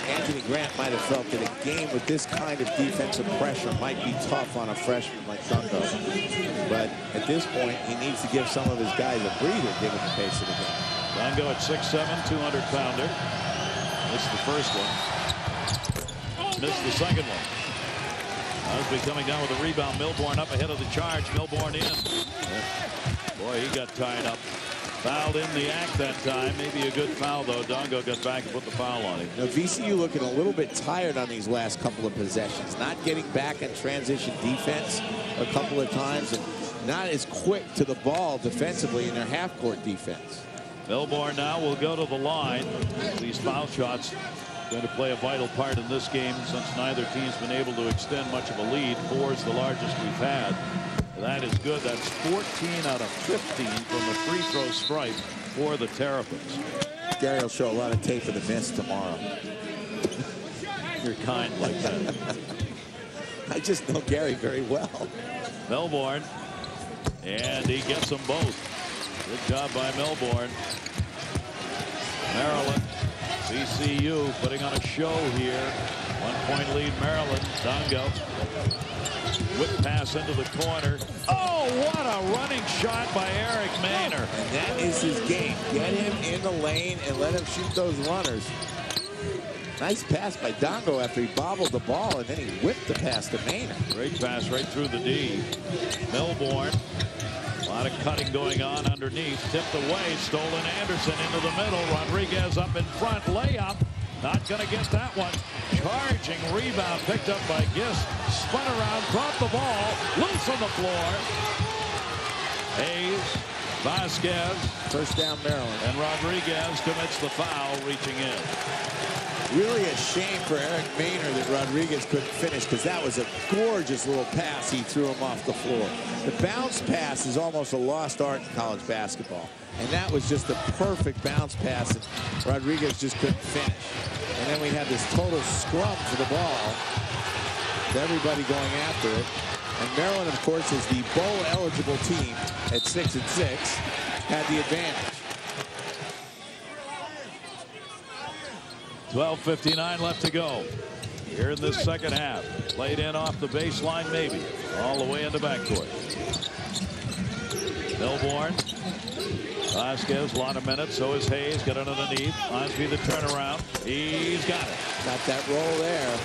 Anthony Grant might have felt that a game with this kind of defensive pressure might be tough on a freshman like Dungo. But at this point, he needs to give some of his guys a breather given the pace of the game. Dungo at 6'7", 200-pounder. Missed the first one. Missed the second one. Osby coming down with a rebound. Milborn up ahead of the charge. Milborn in. Boy, he got tied up. Fouled in the act that time. Maybe a good foul, though. Dongo got back and put the foul on him. Now, VCU looking a little bit tired on these last couple of possessions. Not getting back in transition defense a couple of times and not as quick to the ball defensively in their half-court defense. Milborn now will go to the line. These foul shots going to play a vital part in this game since neither team's been able to extend much of a lead. 4 is the largest we've had. That is good. That's 14 out of 15 from the free throw stripe for the Terrapins. Gary will show a lot of tape of the miss tomorrow. You're kind like that. I just know Gary very well. Milborn, and he gets them both. Good job by Milborn. Maryland, VCU putting on a show here. 1-point lead, Maryland. Dongo. Whip pass into the corner. Oh, what a running shot by Eric Maynor. And that is his game. Get him in the lane and let him shoot those runners. Nice pass by Dongo after he bobbled the ball, and then he whipped the pass to Maynor. Great pass right through the D. Milborn. A lot of cutting going on underneath. Tipped away. Stolen Anderson into the middle. Rodriguez up in front. Layup. Not going to get that one. Charging rebound picked up by Gist. Spun around, caught the ball. Loose on the floor. Hayes, Vasquez. First down, Maryland. And Rodriguez commits the foul, reaching in. Really a shame for Eric Maynor that Rodriguez couldn't finish, because that was a gorgeous little pass he threw him off the floor. The bounce pass is almost a lost art in college basketball. And that was just a perfect bounce pass, and Rodriguez just couldn't finish. And then we had this total scrum for the ball, with everybody going after it. And Maryland, of course, is the bowl-eligible team at 6-6, had the advantage. 12:59 left to go here in this second half. Played in off the baseline, maybe. All the way into backcourt. Milborn. Vasquez, a lot of minutes. So is Hayes. Got it underneath. Osby the turnaround. He's got it. Got that roll there.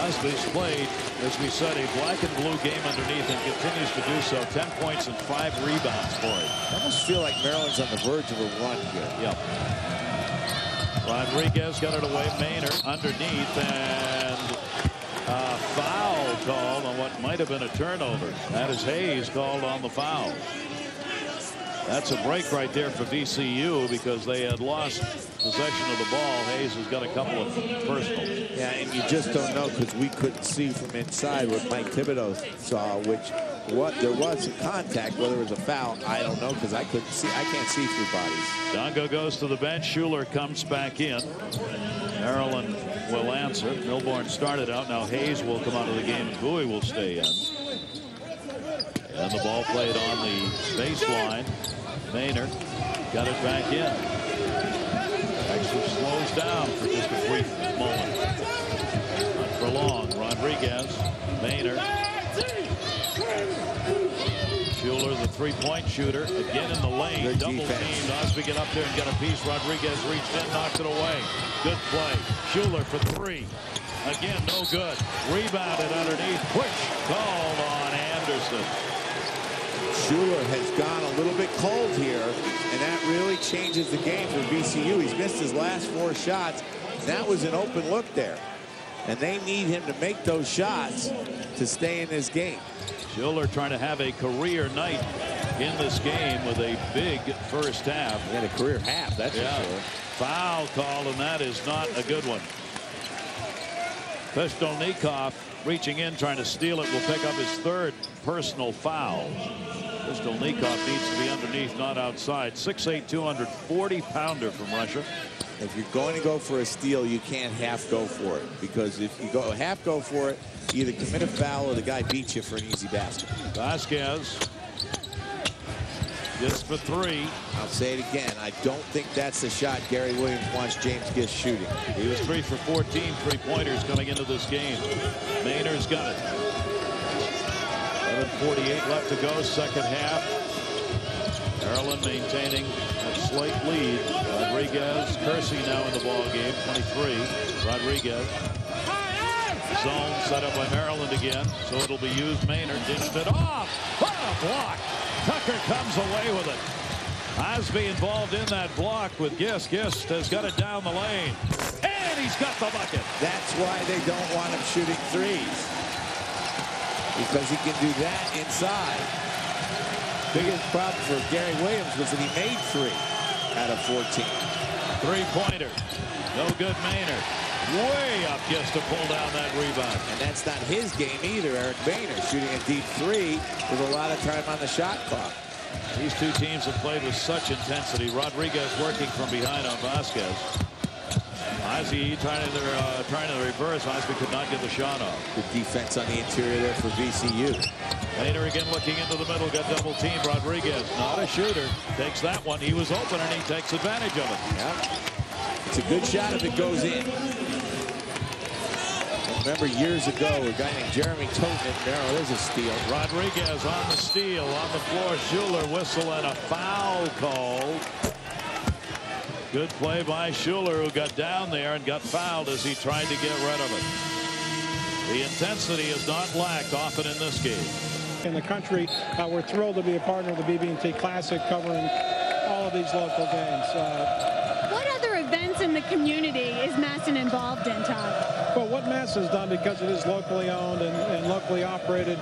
Osby's played, as we said, a black and blue game underneath and continues to do so. 10 points and 5 rebounds for him. I almost feel like Maryland's on the verge of a run here. Yep. Rodriguez got it away. Maynor underneath, and a foul called on what might have been a turnover. That is Hayes called on the foul. That's a break right there for VCU because they had lost possession of the ball. Hayes has got a couple of personals. Yeah, and you just don't know because we couldn't see from inside what Mike Thibodeau saw, which there was some contact. Whether it was a foul, I don't know because I couldn't see. I can't see through bodies. Dongo goes to the bench. Shuler comes back in. Maryland will answer. Milborn started out. Now Hayes will come out of the game and Bowie will stay in. And the ball played on the baseline. Maynor got it back in. Actually slows down for just a brief moment. Not for long. Rodriguez, Maynor. Shuler, the three-point shooter, again in the lane. Good double defense. teamed. Osby get up there and get a piece. Rodriguez reached in, knocked it away. Good play. Shuler for 3. Again, no good. Rebounded underneath. Push called on Anderson. Shuler has gone a little bit cold here, and that really changes the game for VCU. He's missed his last 4 shots. That was an open look there. And they need him to make those shots to stay in this game. Shuler trying to have a career night in this game with a big first half. He had a career half, that's for sure. Foul call, and that is not a good one. Pistolnikov reaching in, trying to steal it, will pick up his 3rd personal foul. Pistolnikov needs to be underneath, not outside. 6'8", 240-pounder from Russia. If you're going to go for a steal, you can't half go for it. Because if you go half go for it, you either commit a foul or the guy beats you for an easy basket. Vasquez. Just for 3. I'll say it again. I don't think that's the shot Gary Williams wants James Gist shooting. He was 3 for 14 3-pointers coming into this game. Maynard's got it. 7:48 left to go, second half. Maryland maintaining a slight lead. Rodriguez, Kersey now in the ball game. 23. Rodriguez. Zone set up by Maryland again, so it'll be used. Maynard dished it off. What a block! Tucker comes away with it. Osby involved in that block with Gist. Gist has got it down the lane, and he's got the bucket. That's why they don't want him shooting threes, because he can do that inside. Biggest problem for Gary Williams was that he made 3 out of 14. 3-pointer. No good. Maynard. Way up Gist to pull down that rebound. And that's not his game either. Eric Maynard shooting a deep 3 with a lot of time on the shot clock. These two teams have played with such intensity. Rodriguez working from behind on Vasquez. Osby trying to reverse. Osby could not get the shot off. Good defense on the interior there for VCU. Maynard again looking into the middle, got double teamed. Rodriguez, not a shooter, takes that one. He was open and he takes advantage of it. Yeah. It's a good shot if it goes in. Remember years ago, a guy named Jeremy Toten. There's a steal. Rodriguez on the steal, on the floor. Shuler whistle and a foul called. Good play by Shuler, who got down there and got fouled as he tried to get rid of it. The intensity has not lacked often in this game. In the country, we're thrilled to be a partner of the BB&T Classic, covering all of these local games. What other events in the community is Masson involved in, Todd? Well, what Masson has done, because it is locally owned and locally operated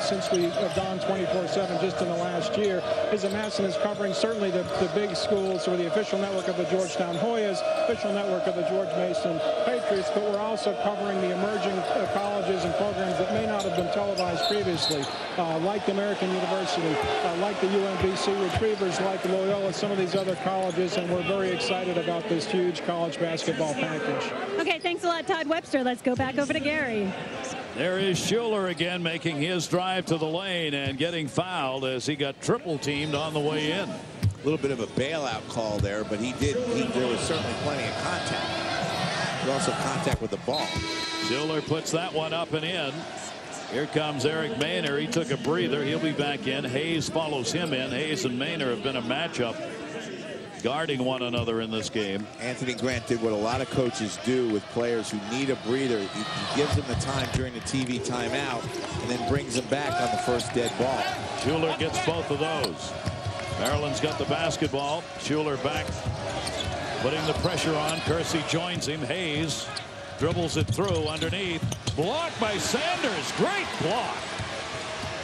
since we have gone 24/7 just in the last year, is that Masson is covering certainly the big schools, or the official network of the Georgetown Hoyas, official network of the George Mason Patriots, but we're also covering the emerging colleges and programs that may not have been televised previously, like the American University, like the UMBC Retrievers, like Loyola, some of these other colleges, and we're very excited about this huge college basketball package. Okay, thanks a lot, Todd Webster. Let's go back over to Gary. There is Shuler again making his drive to the lane and getting fouled as he got triple teamed on the way in. A little bit of a bailout call there, but there was certainly plenty of contact. But also contact with the ball. Shuler puts that one up and in. Here comes Eric Maynard. He took a breather. He'll be back in. Hayes follows him in. Hayes and Maynard have been a matchup, guarding one another in this game. Anthony Grant did what a lot of coaches do with players who need a breather. He gives them the time during the TV timeout and then brings them back on the first dead ball. Shuler gets both of those. Maryland's got the basketball. Shuler back, putting the pressure on. Kersey joins him. Hayes dribbles it through underneath. Blocked by Sanders. Great block.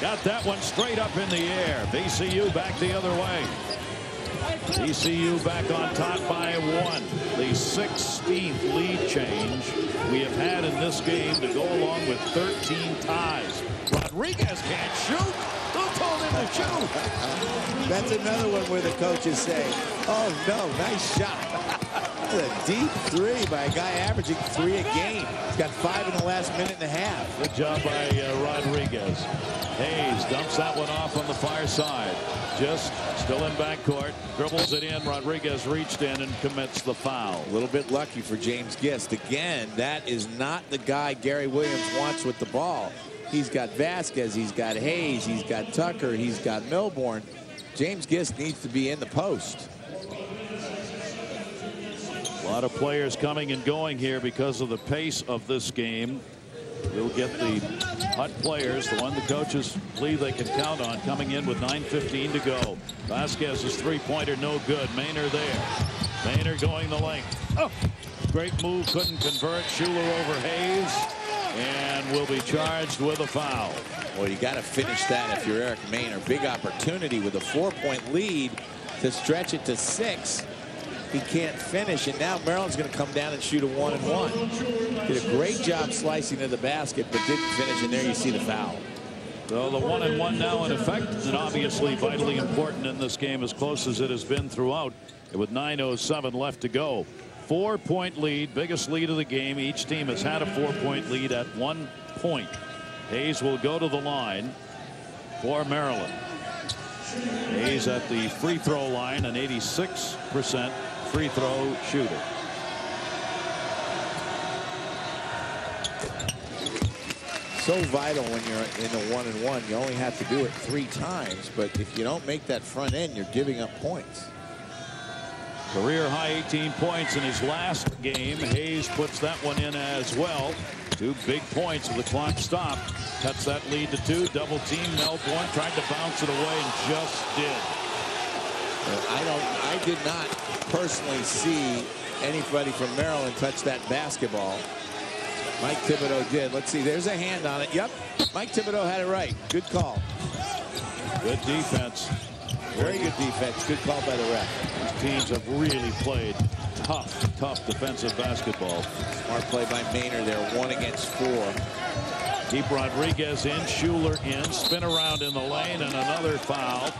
Got that one straight up in the air. VCU back the other way. VCU back on top by 1. The 16th lead change we have had in this game to go along with 13 ties. Rodriguez can't shoot. Who told him to shoot? That's another one where the coaches say, oh no, nice shot. A deep 3 by a guy averaging 3 a game. He's got 5 in the last minute and a half. Good job by Rodriguez. Hayes dumps that one off on the far side. Just still in backcourt. Dribbles it in. Rodriguez reached in and commits the foul. A little bit lucky for James Gist. Again, that is not the guy Gary Williams wants with the ball. He's got Vasquez. He's got Hayes. He's got Tucker. He's got Milborn. James Gist needs to be in the post. A lot of players coming and going here because of the pace of this game. We'll get the hot players, the one the coaches believe they can count on, coming in with 9:15 to go. Vasquez's three-pointer no good. Maynard there. Maynard going the length. Oh, great move, couldn't convert. Shuler over Hayes and will be charged with a foul. Well, you got to finish that if you're Eric Maynard. Big opportunity with a 4-point lead to stretch it to 6. He can't finish, and now Maryland's going to come down and shoot a 1-and-1. Did a great job slicing to the basket, but didn't finish, and there you see the foul. So the 1-and-1 now in effect, and obviously vitally important in this game, as close as it has been throughout, with 9:07 left to go. 4-point lead, biggest lead of the game. Each team has had a 4-point lead at 1 point. Hayes will go to the line for Maryland. Hayes at the free throw line, an 86% free throw shooter. So vital when you're in a 1-and-1. You only have to do it 3 times, but if you don't make that front end, you're giving up points. Career high 18 points in his last game. Hayes puts that one in as well. 2 big points with the clock stopped. Cuts that lead to 2. Double team. Melbourne tried to bounce it away and just did. I did not personally see anybody from Maryland touch that basketball. Mike Thibodeau did. Let's see. There's a hand on it. Yep. Mike Thibodeau had it right. Good call. Good defense. Very good defense. Good call by the ref. These teams have really played tough defensive basketball. Smart play by Maynard there. 1 against 4. Keep Rodriguez in. Shuler in. Spin around in the lane and another foul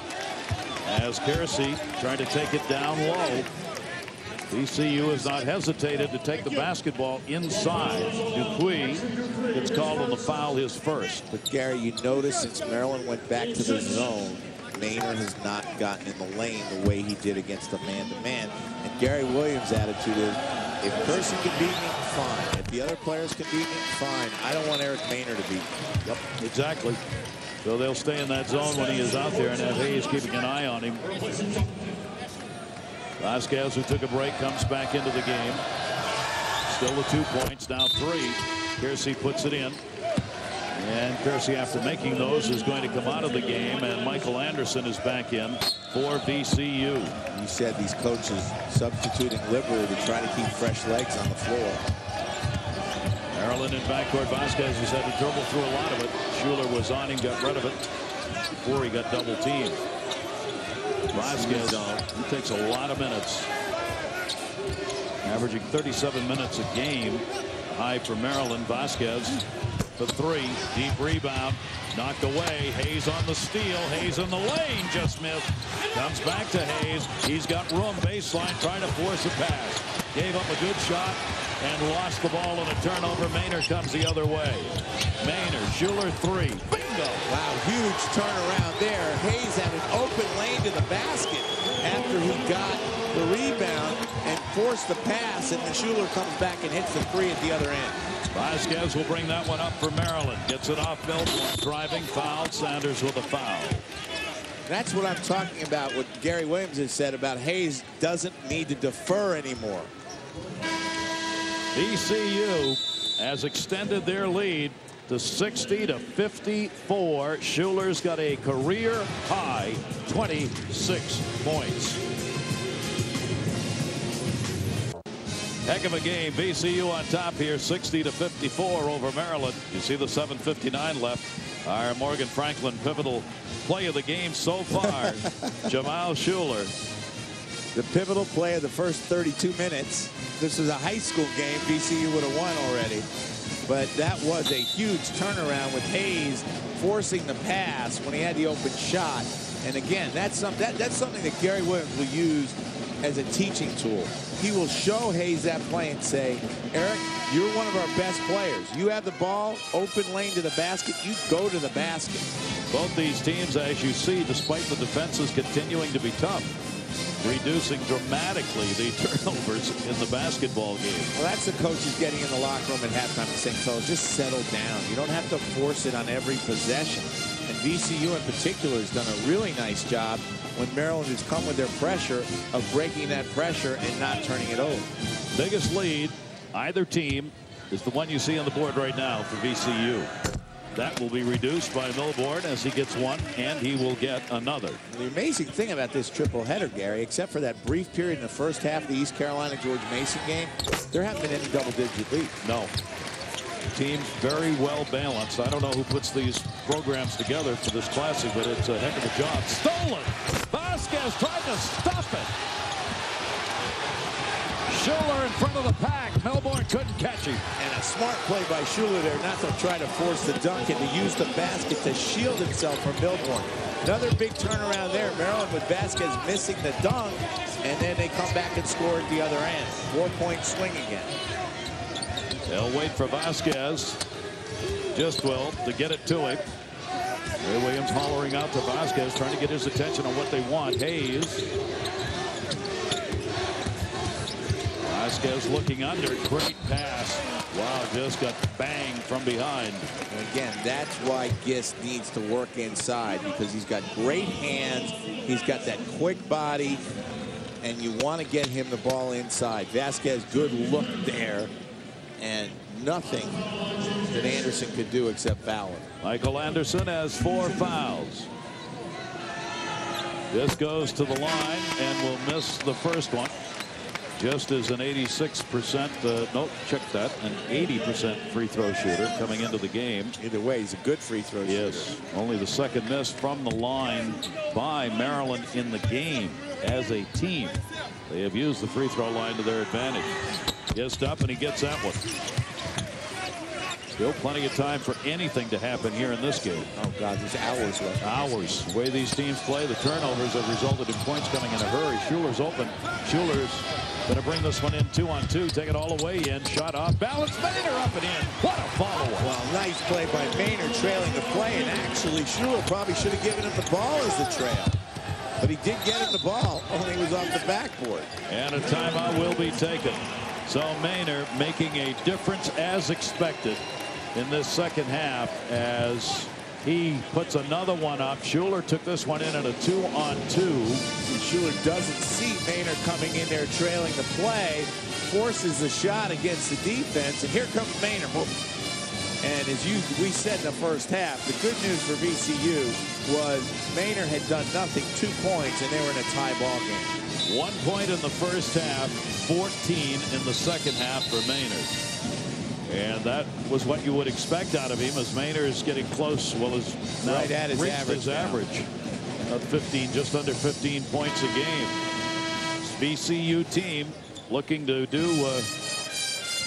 as Kersey tried to take it down low. VCU has not hesitated to take the basketball inside. Dupuis gets called on the foul, his first. But Gary, you notice since Maryland went back to the zone, Maynard has not gotten in the lane the way he did against the man-to-man. And Gary Williams' attitude is, if Person can beat me, fine. If the other players can beat me, fine. I don't want Eric Maynard to beat me. Yep, exactly. So they'll stay in that zone when he is out there and have Hayes keeping an eye on him. Vasquez, who took a break, comes back into the game. Still the 2 points, now 3. Kersey puts it in. And Kersey, after making those, is going to come out of the game. And Michael Anderson is back in for VCU. You said these coaches substituting liberally to try to keep fresh legs on the floor. Maryland in backcourt. Vasquez has had to dribble through a lot of it. Shuler was on him, got rid of it before he got double teamed. Vasquez, he takes a lot of minutes. Averaging 37 minutes a game. High for Maryland. Vasquez for 3. Deep rebound. Knocked away. Hayes on the steal. Hayes in the lane. Just missed. Comes back to Hayes. He's got room. Baseline. Trying to force a pass. Gave up a good shot and lost the ball in a turnover. Maynard comes the other way. Maynard. Shuler 3. Bingo. Wow, huge turnaround there. Hayes had an open lane to the basket after he got the rebound and forced the pass, and then Shuler comes back and hits the 3 at the other end. Vasquez will bring that one up for Maryland. Gets it off Melbourne. Driving foul. Sanders with a foul. That's what I'm talking about, what Gary Williams has said about Hayes doesn't need to defer anymore. VCU has extended their lead to 60-54. Shuler's got a career high 26 points. Heck of a game. VCU on top here, 60-54 over Maryland. You see the 7:59 left. Our Morgan Franklin pivotal play of the game so far. Jamal Shuler. The pivotal play of the first 32 minutes. This is a high school game. VCU would have won already. But that was a huge turnaround with Hayes forcing the pass when he had the open shot. And again, that's something that Gary Williams will use as a teaching tool. He will show Hayes that play and say, Eric, you're one of our best players. You have the ball, open lane to the basket, you go to the basket. Both these teams, as you see, despite the defenses continuing to be tough, reducing dramatically the turnovers in the basketball game. Well, that's the coaches getting in the locker room at halftime and saying, fellas, just settle down. You don't have to force it on every possession. And VCU in particular has done a really nice job when Maryland has come with their pressure of breaking that pressure and not turning it over. Biggest lead, either team, is the one you see on the board right now for VCU. That will be reduced by Milbourne as he gets one, and he will get another. The amazing thing about this triple header, Gary, except for that brief period in the first half of the East Carolina-George Mason game, there haven't been any double-digit leads. No. Teams very well balanced. I don't know who puts these programs together for this Classic, but it's a heck of a job. Stolen! Vasquez tried to stop it. Shuler in front of the pack. Melbourne couldn't catch him. And a smart play by Shuler there not to try to force the dunk and to use the basket to shield himself from Melbourne. Another big turnaround there. Maryland with Vasquez missing the dunk, and then they come back and score at the other end. 4-point swing again. They'll wait for Vasquez. Just will to get it to him. Ray Williams hollering out to Vasquez, trying to get his attention on what they want. Hayes. Vasquez looking under. Great pass. Wow, just got banged from behind. And again, that's why Gist needs to work inside, because he's got great hands. He's got that quick body, and you want to get him the ball inside. Vasquez, good look there, and nothing that Anderson could do except foul him. Michael Anderson has 4 fouls. This goes to the line and will miss the first one. Just as an 86%, nope, check that, an 80% free throw shooter coming into the game. Either way, he's a good free throw shooter. Yes, only the second miss from the line by Maryland in the game as a team. They have used the free throw line to their advantage. Gets up and he gets that one. Still plenty of time for anything to happen here in this game. Oh, God, there's hours left. Hours. The way these teams play, the turnovers have resulted in points coming in a hurry. Shuler's open. Shuler's going to bring this one in 2-on-2. Take it all the way in. Shot off balance. Maynard up and in. What a follow-up. Well, nice play by Maynard trailing the play. And actually, Shuler probably should have given him the ball as the trail. But he did get him the ball, only was off the backboard. And a timeout will be taken. So Maynard making a difference as expected in this second half as he puts another one up. Shuler took this one in at a 2-on-2. Shuler doesn't see Maynard coming in there trailing the play, forces the shot against the defense, and here comes Maynard. And as we said in the first half, the good news for VCU was Maynard had done nothing, 2 points, and they were in a tie ball game. 1 point in the first half, 14 in the second half for Maynard. And that was what you would expect out of him, as Maynard is getting close. Well, is now right at his average of 15, just under 15 points a game. VCU team looking to do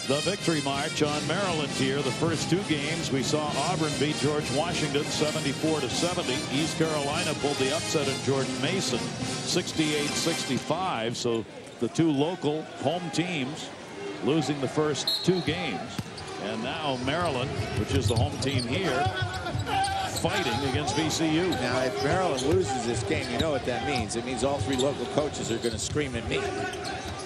the victory march on Maryland here. The first 2 games we saw Auburn beat George Washington 74-70. East Carolina pulled the upset in George Mason 68-65. So the 2 local home teams losing the first 2 games. And now Maryland, which is the home team here, fighting against VCU. Now, if Maryland loses this game, you know what that means. It means all 3 local coaches are going to scream at me.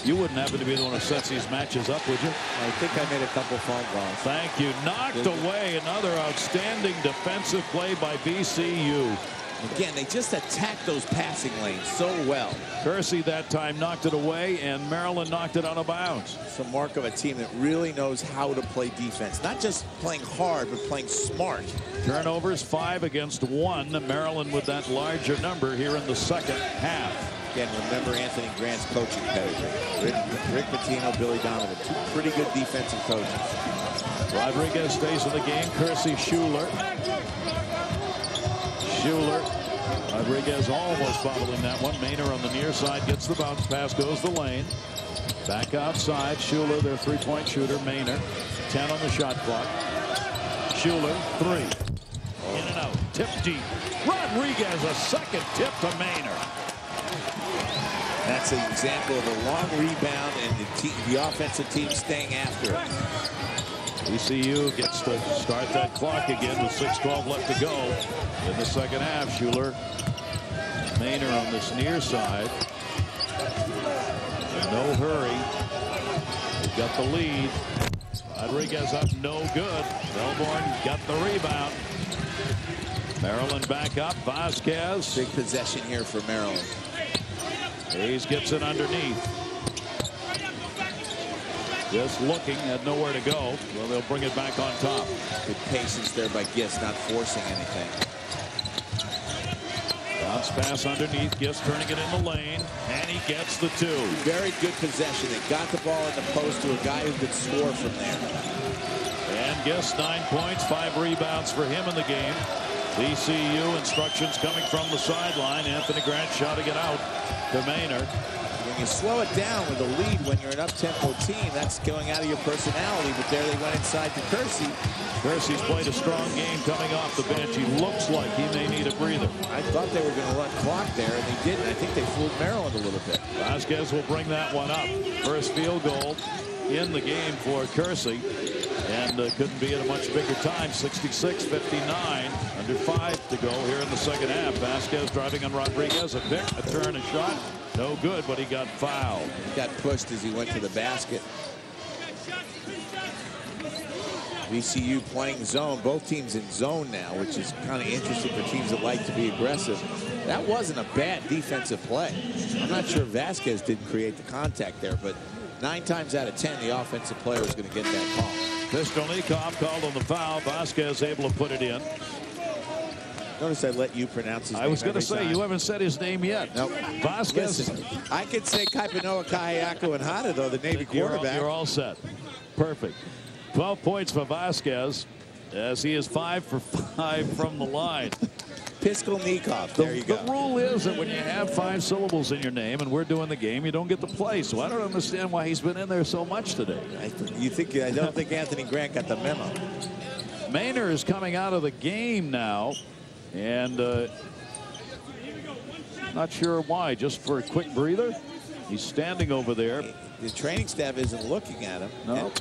You wouldn't happen to be the one who sets these matches up, would you? I think I made a couple phone calls. Thank you. Knocked away. Another outstanding defensive play by VCU. Again, they just attacked those passing lanes so well. Kersey that time knocked it away, and Maryland knocked it out of bounds. It's a mark of a team that really knows how to play defense. Not just playing hard, but playing smart. Turnovers 5 against 1. Maryland with that larger number here in the second half. Again, remember Anthony Grant's coaching pedigree. Rick Pitino, Billy Donovan, 2 pretty good defensive coaches. Rodriguez stays in the game. Kersey, Shuler. Rodriguez almost following that one. Maynard on the near side gets the bounce pass, goes the lane. Back outside, Shuler, their 3-point shooter. Maynard, 10 on the shot clock. Shuler, 3. In and out, tip deep. Rodriguez, a second tip to Maynard. That's an example of a long rebound and the offensive team staying after it. VCU gets to start that clock again with 6:12 left to go in the second half. Shuler, Maynard on this near side. No hurry. They've got the lead. Rodriguez up, no good. Melbourne got the rebound. Maryland back up. Vasquez. Big possession here for Maryland. Hayes gets it underneath. Just looking, had nowhere to go. Well, they'll bring it back on top. Good patience there by Gist, not forcing anything. Bounce pass underneath. Gist turning it in the lane, and he gets the 2. Very good possession. They got the ball in the post to a guy who could score from there. And Gist 9 points, 5 rebounds for him in the game. VCU instructions coming from the sideline. Anthony Grant shouting it out to Maynard. When you slow it down with a lead when you're an up-tempo team, that's going out of your personality. But there they went inside to Kersey. Kersey's played a strong game coming off the bench. He looks like he may need a breather. I thought they were going to run clock there, and they didn't. I think they fooled Maryland a little bit. Vasquez will bring that one up. First field goal in the game for Kersey. and couldn't be at a much bigger time. 66-59, under 5 to go here in the second half. Vasquez driving on Rodriguez, a pick, a turn, a shot, no good, but he got fouled. He got pushed as he went to the basket. VCU playing zone, both teams in zone now, which is kind of interesting for teams that like to be aggressive. That wasn't a bad defensive play. I'm not sure Vasquez didn't create the contact there, but 9 times out of 10, the offensive player is going to get that call. Pistolnikov called on the foul. Vasquez able to put it in. Notice I let you pronounce his name. I was going to every say, time. you haven't said his name yet. Nope. Vasquez. Listen, I could say Kaipanoa Kahiako and Hada, though, the Navy quarterback. You're all set. Perfect. 12 points for Vasquez, as he is 5 for 5 from the line. Pistolnikov. There you go. The rule is that when you have 5 syllables in your name and we're doing the game, you don't get to play. So I don't understand why he's been in there so much today. I don't think Anthony Grant got the memo. Maynor is coming out of the game now, and not sure why. Just for a quick breather. He's standing over there. The training staff isn't looking at him. No.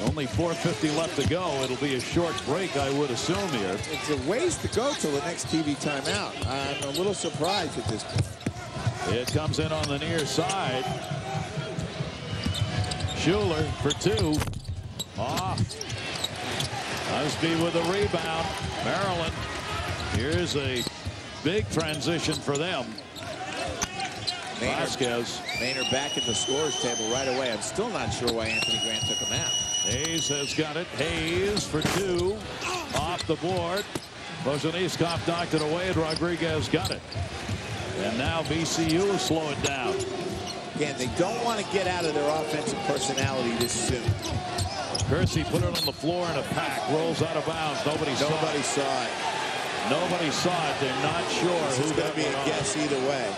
Only 4:50 left to go. It'll be a short break, I would assume here. It's a ways to go till the next TV timeout. I'm a little surprised at this point. It comes in on the near side. Shuler for 2. Off. Husby with a rebound. Maryland. Here's a big transition for them. Vasquez. Maynor back at the scorer's table right away. I'm still not sure why Anthony Grant took him out. Hayes has got it. Hayes for 2. Off the board. Bozaniskov knocked it away, and Rodriguez got it. And now VCU will slow it down. Again, they don't want to get out of their offensive personality this soon. Kersey put it on the floor in a pack. Rolls out of bounds. Nobody saw it. Nobody saw it. They're not sure It's going to be a guess either way.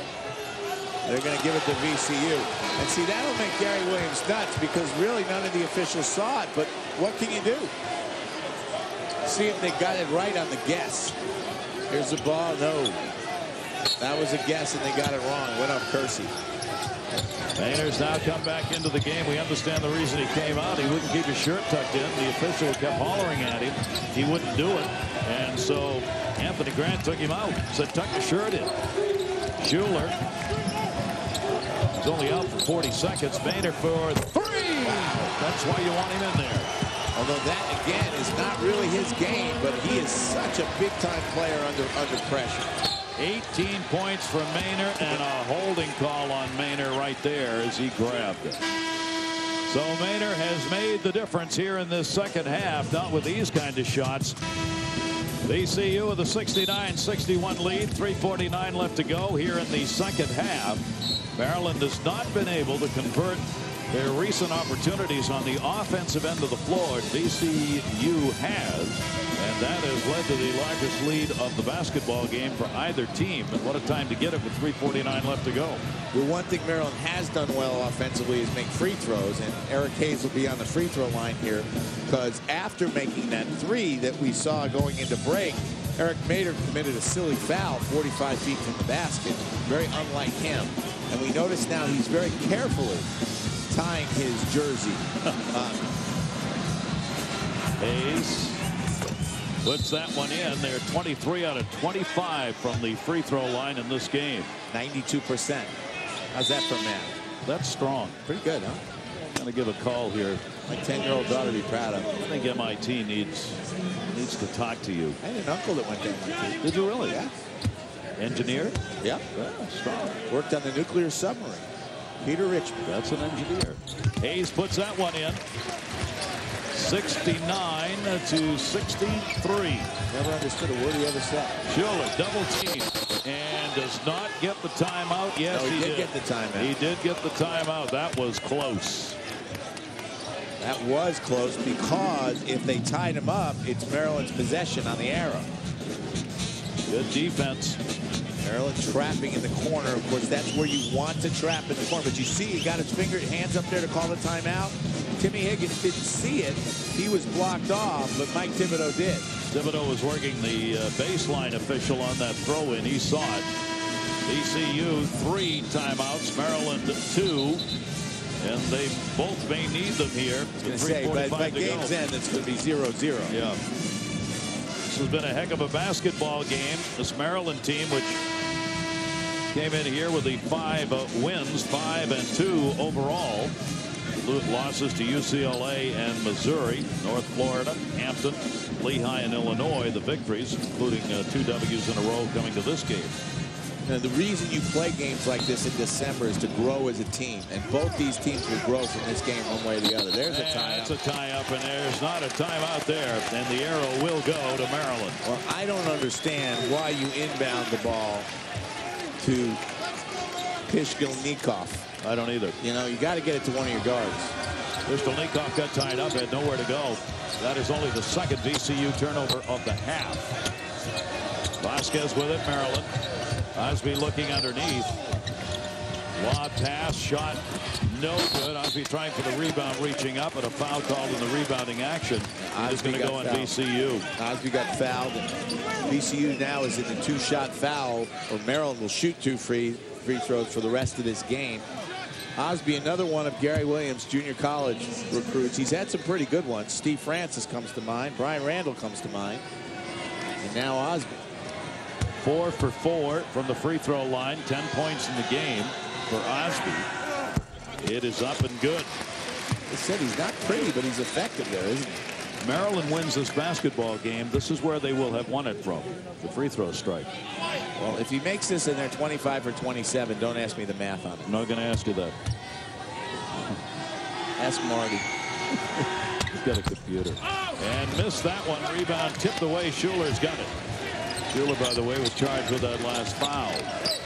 They're going to give it to VCU. And see, that'll make Gary Williams nuts because really none of the officials saw it. But what can you do? See if they got it right on the guess. Here's the ball. No. That was a guess, and they got it wrong. Went off Kersey. Maynor's now come back into the game. We understand the reason he came out. He wouldn't keep his shirt tucked in. The official kept hollering at him. He wouldn't do it. And so Anthony Grant took him out. Said, tuck your shirt in. Shuler. He's only out for 40 seconds. Maynor for 3. That's why you want him in there. Although that, again, is not really his game, but he is such a big-time player under pressure. 18 points for Maynor and a holding call on Maynor right there as he grabbed it. So Maynor has made the difference here in this second half, not with these kind of shots. VCU with a 69-61 lead, 3:49 left to go here in the second half. Maryland has not been able to convert their recent opportunities on the offensive end of the floor. VCU has, and that has led to the largest lead of the basketball game for either team. And what a time to get it with 3:49 left to go. The one thing Maryland has done well offensively is make free throws, and Eric Hayes will be on the free throw line here because after making that 3 that we saw going into break, Eric Maynor committed a silly foul 45 feet from the basket, very unlike him. And we notice now he's very carefully tying his jersey up. Hayes puts that one in. They're 23 out of 25 from the free throw line in this game. 92%. How's that for Matt? That's strong. Pretty good, huh? I'm going to give a call here. My 10-year-old daughter be proud of I think MIT needs to talk to you. I had an uncle that went to MIT. Did you really? Yeah. Engineer? Yep. Yeah, strong. Worked on the nuclear submarine. Peter Richmond. That's an engineer. Hayes puts that one in. 69 to 63. Never understood a word he ever said. Shuler double team and does not get the timeout. Yes, no, he did get the timeout. He did get the timeout. That was close. That was close because if they tied him up, it's Maryland's possession on the arrow. Good defense. Maryland trapping in the corner. Of course, that's where you want to trap in the corner. But you see, he got his hands up there to call the timeout. Timmy Higgins didn't see it. He was blocked off, but Mike Thibodeau did. Thibodeau was working the baseline official on that throw-in. He saw it. VCU 3 timeouts, Maryland 2. And they both may need them here. I was going to say, by game's end, it's going to be 0-0. Yeah. This has been a heck of a basketball game. This Maryland team, which came in here with the 5 wins, 5-2 overall. Losses to UCLA and Missouri, North Florida, Hampton, Lehigh, and Illinois. The victories, including 2 W's in a row coming to this game. Now, the reason you play games like this in December is to grow as a team, and both these teams will grow from this game one way or the other. There's a tie-up. That's a tie-up, and there's not a timeout there, and the arrow will go to Maryland. Well, I don't understand why you inbound the ball to Pishkelnikov. I don't either. You know, you got to get it to one of your guards. Pishkelnikov got tied up, had nowhere to go. That is only the second VCU turnover of the half. Vasquez with it, Maryland. Osby looking underneath. Lob pass, shot, no good. Osby trying for the rebound, reaching up, and a foul called in the rebounding action. He's going to go on VCU. Osby got fouled. And VCU now is in the 2-shot foul, or Maryland will shoot 2 free throws for the rest of this game. Osby, another one of Gary Williams' junior college recruits. He's had some pretty good ones. Steve Francis comes to mind. Brian Randall comes to mind. And now Osby. 4 for 4 from the free throw line. 10 points in the game for Osby. It is up and good. They said he's not pretty, but he's effective there, isn't he? Maryland wins this basketball game. This is where they will have won it from. The free throw strike. Well, if he makes this and they're 25 for 27, don't ask me the math on it. I'm not going to ask you that. Ask Marty. He's got a computer. And missed that one. Rebound tipped away. Shuler's got it. Shuler, by the way, was charged with that last foul.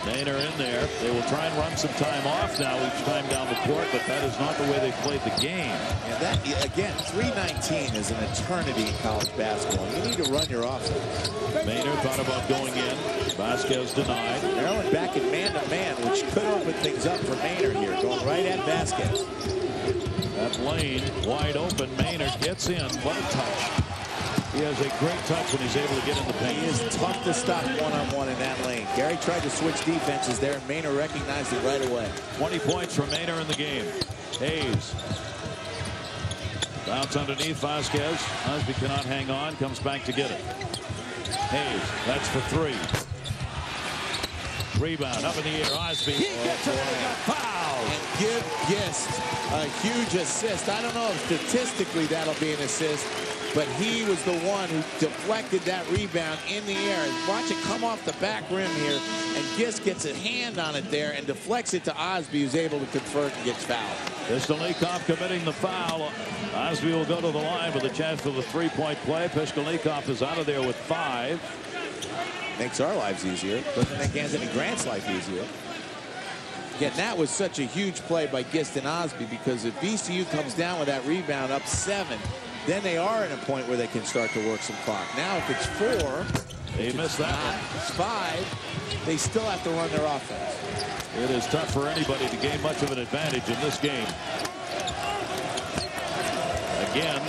Maynor in there. They will try and run some time off now each time down the court, but that is not the way they played the game. And that, again, 3:19 is an eternity in college basketball. You need to run your offense. Maynor thought about going in. Vasquez denied. Maryland back in man-to-man, which could open things up for Maynor here, going right at Vasquez. That lane wide open. Maynor gets in. What a touch. He has a great touch when he's able to get in the paint. He is tough to stop one-on-one in that lane. Gary tried to switch defenses there, and Maynor recognized it right away. 20 points for Maynor in the game. Hayes. Bounce underneath Vasquez. Osby cannot hang on. Comes back to get it. Hayes. That's for 3. Rebound up in the air. Osby. He gets it and got fouled. And give Gist a huge assist. I don't know if statistically that'll be an assist, but he was the one who deflected that rebound in the air. Watch it come off the back rim here, and Gist gets a hand on it there and deflects it to Osby, who's able to convert and gets fouled. Pishkelnikov committing the foul. Osby will go to the line with a chance for the 3-point play. Pishkelnikov is out of there with 5. Makes our lives easier. Doesn't make Anthony Grant's life easier. Again, that was such a huge play by Gist and Osby, because if VCU comes down with that rebound up 7, then they are at a point where they can start to work some clock. Now, if it's 4, they missed that one. It's 5, they still have to run their offense. It is tough for anybody to gain much of an advantage in this game. Again,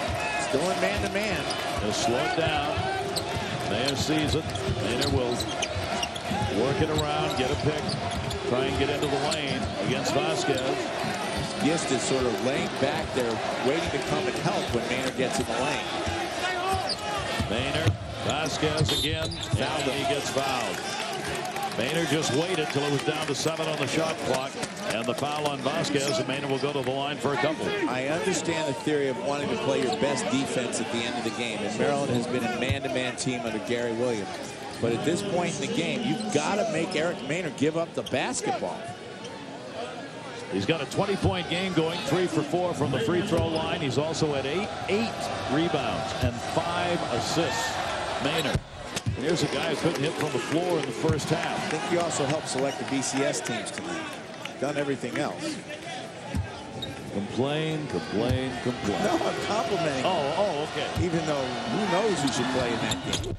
still in man-to-man. They'll slow it down. Maynor sees it. Maynor will work it around, get a pick, try and get into the lane against Vasquez. Gist is sort of laying back there, waiting to come and help when Maynor gets in the lane. Maynor, Vasquez again, and he gets fouled. Maynor just waited till it was down to 7 on the shot clock, and the foul on Vasquez, and Maynor will go to the line for a couple. I understand the theory of wanting to play your best defense at the end of the game, and Maryland has been a man-to-man team under Gary Williams. But at this point in the game, you've got to make Eric Maynor give up the basketball. He's got a 20-point game going, 3 for 4 from the free throw line. He's also at 8 rebounds and 5 assists. Maynor. Here's a guy who couldn't hit from the floor in the first half. I think he also helped select the BCS teams tonight. Done everything else. Complain, complain, complain. No, I'm complimenting. Oh, okay. Even though who knows who should play in that game.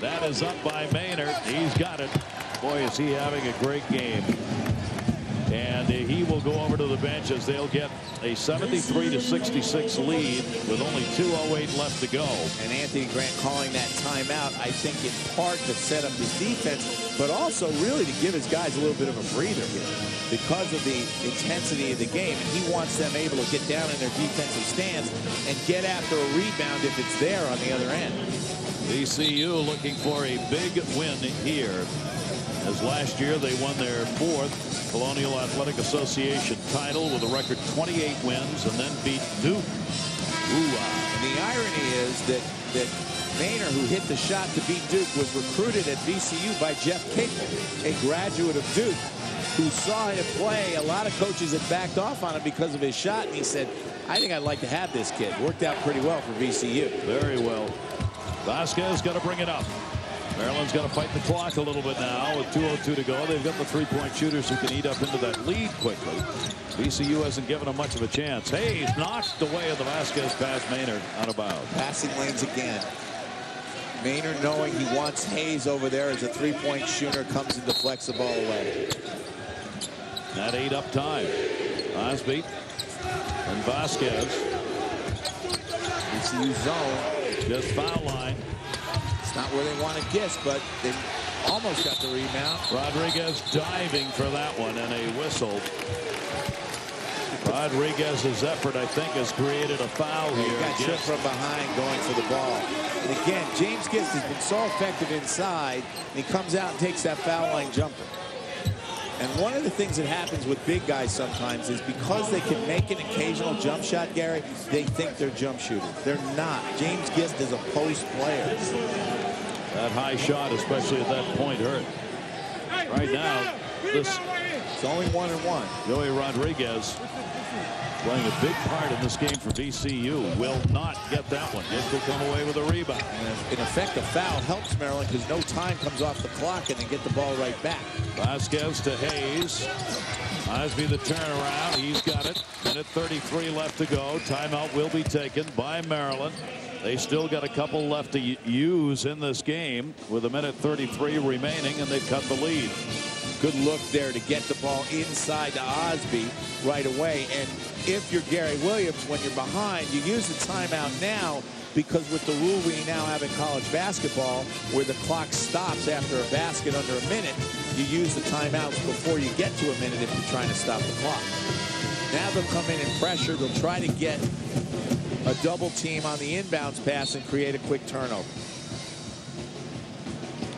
That is up by Maynor. He's got it. Boy, is he having a great game. And he will go over to the bench as they'll get a 73-66 lead with only 2:08 left to go. And Anthony Grant calling that timeout, I think in part to set up his defense, but also really to give his guys a little bit of a breather here because of the intensity of the game. And he wants them able to get down in their defensive stance and get after a rebound if it's there on the other end. VCU looking for a big win here, as last year they won their 4th Colonial Athletic Association title with a record 28 wins and then beat Duke. And the irony is that Maynard, who hit the shot to beat Duke, was recruited at VCU by Jeff Capel, a graduate of Duke, who saw him play. A lot of coaches had backed off on him because of his shot, and he said, I think I'd like to have this kid. Worked out pretty well for VCU. Very well. Vasquez got to bring it up. Maryland's got to fight the clock a little bit now with 2:02 to go. They've got the three-point shooters who can eat up into that lead quickly. VCU hasn't given them much of a chance. Hayes knocked away at the Vasquez pass. Maynard out of bounds. Passing lanes again. Maynard, knowing he wants Hayes over there as a three-point shooter, comes and deflects the ball away. That 8-up time. Osby and Vasquez. VCU zone. Just foul line. It's not where they want to guess, but they almost got the rebound. Rodriguez diving for that one, and a whistle. Rodriguez's effort, I think, has created a foul here. He got tripped from behind going for the ball. And again, James Gist has been so effective inside, and he comes out and takes that foul line jumper. And one of the things that happens with big guys sometimes is because they can make an occasional jump shot, Gary, they think they're jump shooters. They're not. James Gist is a post player. That high shot, especially at that point, hurt. Right now, it's only 1-1. Joey Rodriguez playing a big part in this game for VCU. Will not get that one. Gist will come away with a rebound. And in effect, the foul helps Maryland because no time comes off the clock and they get the ball right back. Vasquez to Hayes. Osby the turnaround. He's got it. Minute 33 left to go. Timeout will be taken by Maryland. They still got a couple left to use in this game with a minute 33 remaining, and they've cut the lead. Good look there to get the ball inside to Osby right away. And if you're Gary Williams, when you're behind, you use the timeout now because with the rule we now have in college basketball where the clock stops after a basket under a minute, you use the timeouts before you get to a minute if you're trying to stop the clock. Now they'll come in and pressure. They'll try to get a double team on the inbounds pass and create a quick turnover.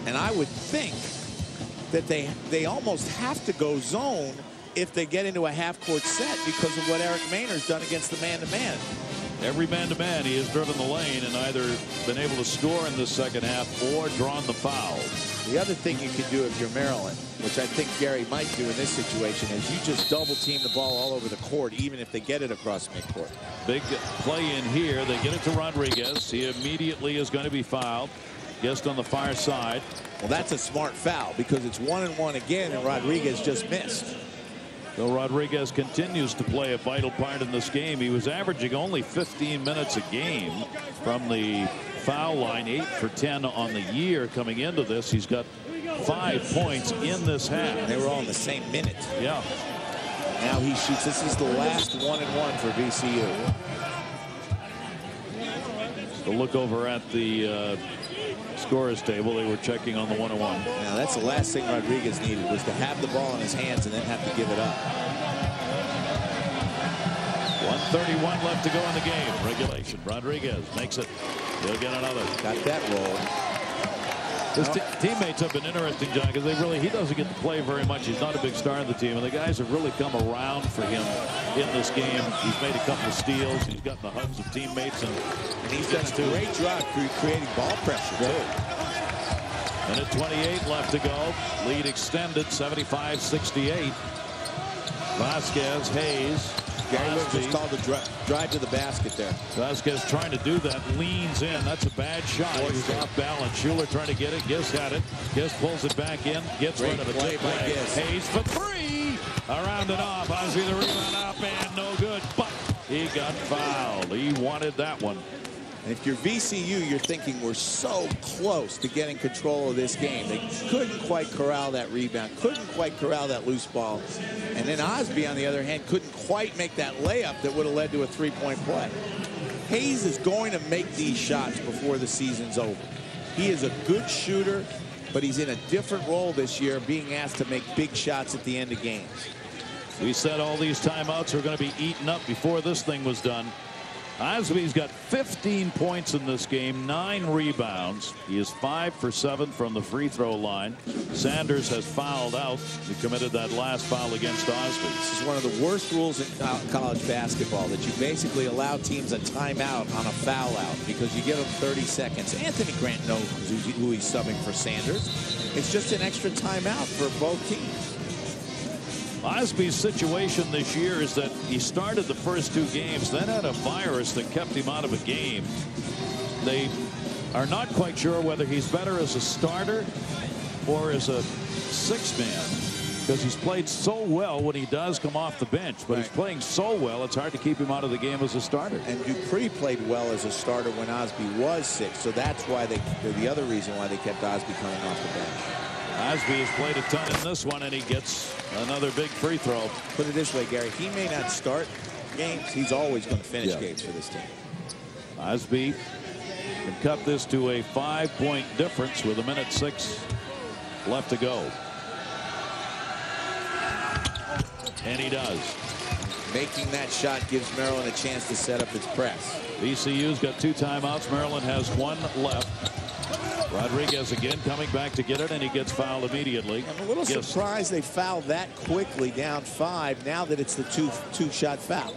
And I would think that they almost have to go zone if they get into a half-court set because of what Eric Maynard's done against the man-to-man. Every man-to-man, he has driven the lane and either been able to score in the second half or drawn the foul. The other thing you can do if you're Maryland, which I think Gary might do in this situation, is you just double-team the ball all over the court, even if they get it across midcourt. Big play in here. They get it to Rodriguez. He immediately is going to be fouled. Gist on the far side. Well, that's a smart foul because it's 1-1 again, and Rodriguez just missed. So Rodriguez continues to play a vital part in this game. He was averaging only 15 minutes a game from the foul line, 8 for 10 on the year coming into this. He's got 5 points in this half. And they were all in the same minute. Yeah. Now he shoots. This is the last 1-1 for VCU. So look over at the scorers table. They were checking on the 1-1. Now that's the last thing Rodriguez needed, was to have the ball in his hands and then have to give it up. 1:31 left to go in the game. Regulation. Rodriguez makes it. He'll get another. Got that roll. His teammates have been interesting, John, because he doesn't get to play very much. He's not a big star in the team, and the guys have really come around for him in this game. He's made a couple of steals. He's gotten the hugs of teammates, and he's done a great job creating ball pressure too. Minute 28 left to go. Lead extended, 75-68. Vasquez, Hayes. Gary Williams just called the drive to the basket there. Vasquez trying to do that, leans in. That's a bad shot. He was off balance. Shuler trying to get it. Gist had it. Gist pulls it back in. Gets rid of it. Play by Gist. Hayes for 3. Around and off. Osby the rebound up and no good. But he got fouled. He wanted that one. And if you're VCU, you're thinking we're so close to getting control of this game. They couldn't quite corral that rebound, couldn't quite corral that loose ball. And then Osby, on the other hand, couldn't quite make that layup that would have led to a three-point play. Hayes is going to make these shots before the season's over. He is a good shooter, but he's in a different role this year, being asked to make big shots at the end of games. We said all these timeouts were going to be eaten up before this thing was done. Osby's got 15 points in this game, 9 rebounds. He is 5 for 7 from the free throw line. Sanders has fouled out. He committed that last foul against Osby. This is one of the worst rules in college basketball, that you basically allow teams a timeout on a foul out because you give them 30 seconds. Anthony Grant knows who he's subbing for Sanders. It's just an extra timeout for both teams. Osby's situation this year is that he started the first 2 games, then had a virus that kept him out of a game. They are not quite sure whether he's better as a starter or as a 6-man, because he's played so well when he does come off the bench. But he's playing so well, it's hard to keep him out of the game as a starter. And Dupree played well as a starter when Osby was 6, so that's why the other reason why they kept Osby coming off the bench. Osby has played a ton in this one, and he gets another big free throw. Put it this way, Gary, he may not start games, he's always going to finish games for this team. Osby can cut this to a 5-point difference with 1:06 left to go. And he does. Making that shot gives Maryland a chance to set up its press. VCU's got 2 timeouts. Maryland has 1 left. Rodriguez again coming back to get it, and he gets fouled immediately. I'm a little surprised they fouled that quickly, down 5, now that it's the two-shot foul.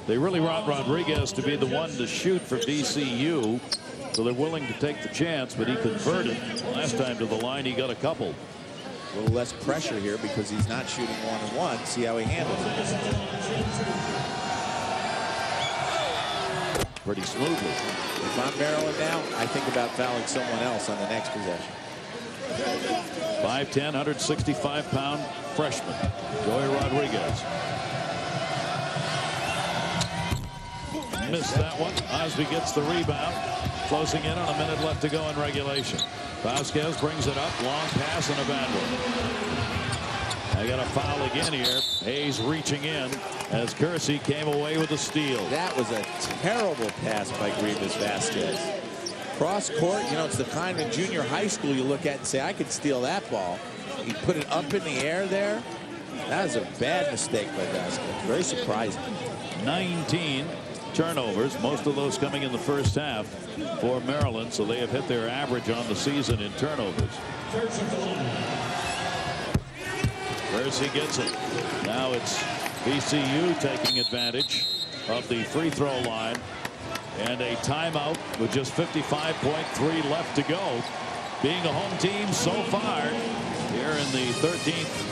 They really want Rodriguez to be the one to shoot for VCU, so they're willing to take the chance, but he converted. Last time to the line, he got a couple. A little less pressure here because he's not shooting 1-on-1. See how he handles it. Pretty smoothly. If I'm Maryland now, I think about fouling someone else on the next possession. 5'10", 165-pound freshman, Joey Rodriguez. Missed that one. Osby gets the rebound. Closing in on 1 minute left to go in regulation. Vasquez brings it up. Long pass and a bad one. I got a foul again here. Hayes reaching in as Kersey came away with a steal. That was a terrible pass by Grievous Vasquez. Cross court, you know, it's the kind in junior high school you look at and say, I could steal that ball. He put it up in the air there. That was a bad mistake by Vasquez. Very surprising. 19 turnovers, most of those coming in the first half for Maryland, so they have hit their average on the season in turnovers. Kersey gets it. Now it's VCU taking advantage of the free throw line, and a timeout with just 55.3 left to go. Being a home team so far here in the 13th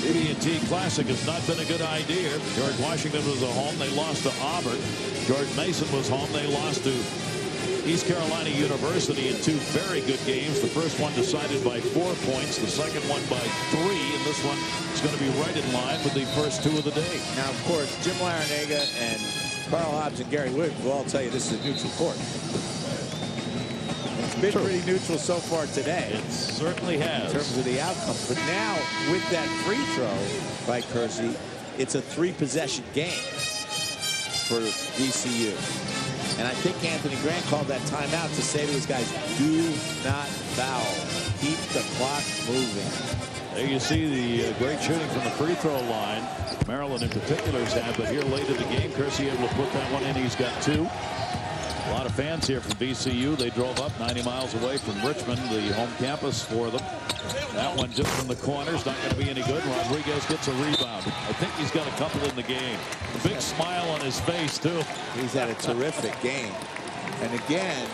BB&T Classic has not been a good idea. George Washington was at home. They lost to Auburn. George Mason was home. They lost to East Carolina University in 2 very good games. The first one decided by 4 points. The second one by 3. And this one is going to be right in line with the first 2 of the day. Now, of course, Jim Larinaga and Carl Hobbs and Gary Williams will all tell you this is a neutral court. It's been pretty neutral so far today. It certainly has. In terms of the outcome. But now, with that free throw by Kersey, it's a 3-possession game for VCU. And I think Anthony Grant called that timeout to say to his guys, do not foul. Keep the clock moving. There you see the great shooting from the free throw line. Maryland in particular has had, but here late in the game, Kersey able to put that one in. He's got 2. A lot of fans here from VCU. They drove up 90 miles away from Richmond, the home campus for them. That one just from the corner is not going to be any good. Rodriguez gets a rebound. I think he's got a couple in the game. Big smile on his face, too. He's had a terrific game. And again,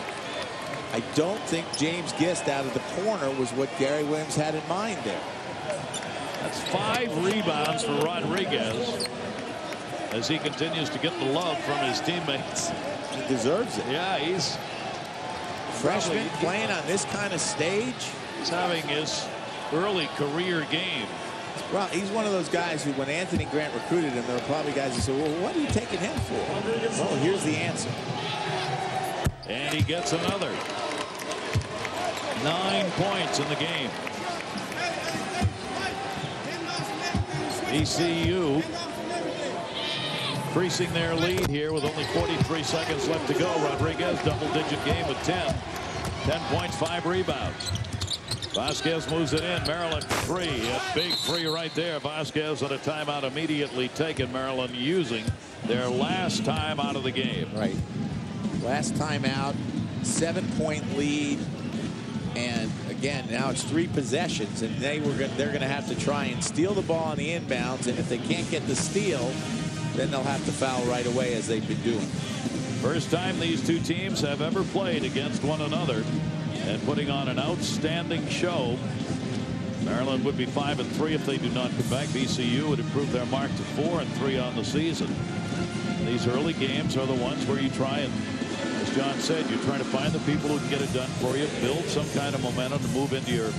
I don't think James Gist out of the corner was what Gary Williams had in mind there. That's 5 rebounds for Rodriguez as he continues to get the love from his teammates. He deserves it. Yeah, he's freshman playing on this kind of stage. He's having his early career game. Well, he's one of those guys who, when Anthony Grant recruited him, there were probably guys who said, well, what are you taking him for? Well, here's the answer. And he gets another. 9 points in the game. VCU increasing their lead here with only 43 seconds left to go. Rodriguez, double-digit game with 10. 10 points, 5 rebounds. Vasquez moves it in. Maryland free. A big free right there. Vasquez at a timeout immediately taken. Maryland using their last time out of the game. Right. Last time out. 7-point lead. And again, now it's 3 possessions, and they're going to have to try and steal the ball on the inbounds. And if they can't get the steal, then they'll have to foul right away, as they've been doing. First time these two teams have ever played against one another, and putting on an outstanding show. Maryland would be 5-3 if they do not come back. VCU would improve their mark to 4-3 on the season. And these early games are the ones where you try and, as John said, you're trying to find the people who can get it done for you, build some kind of momentum to move into your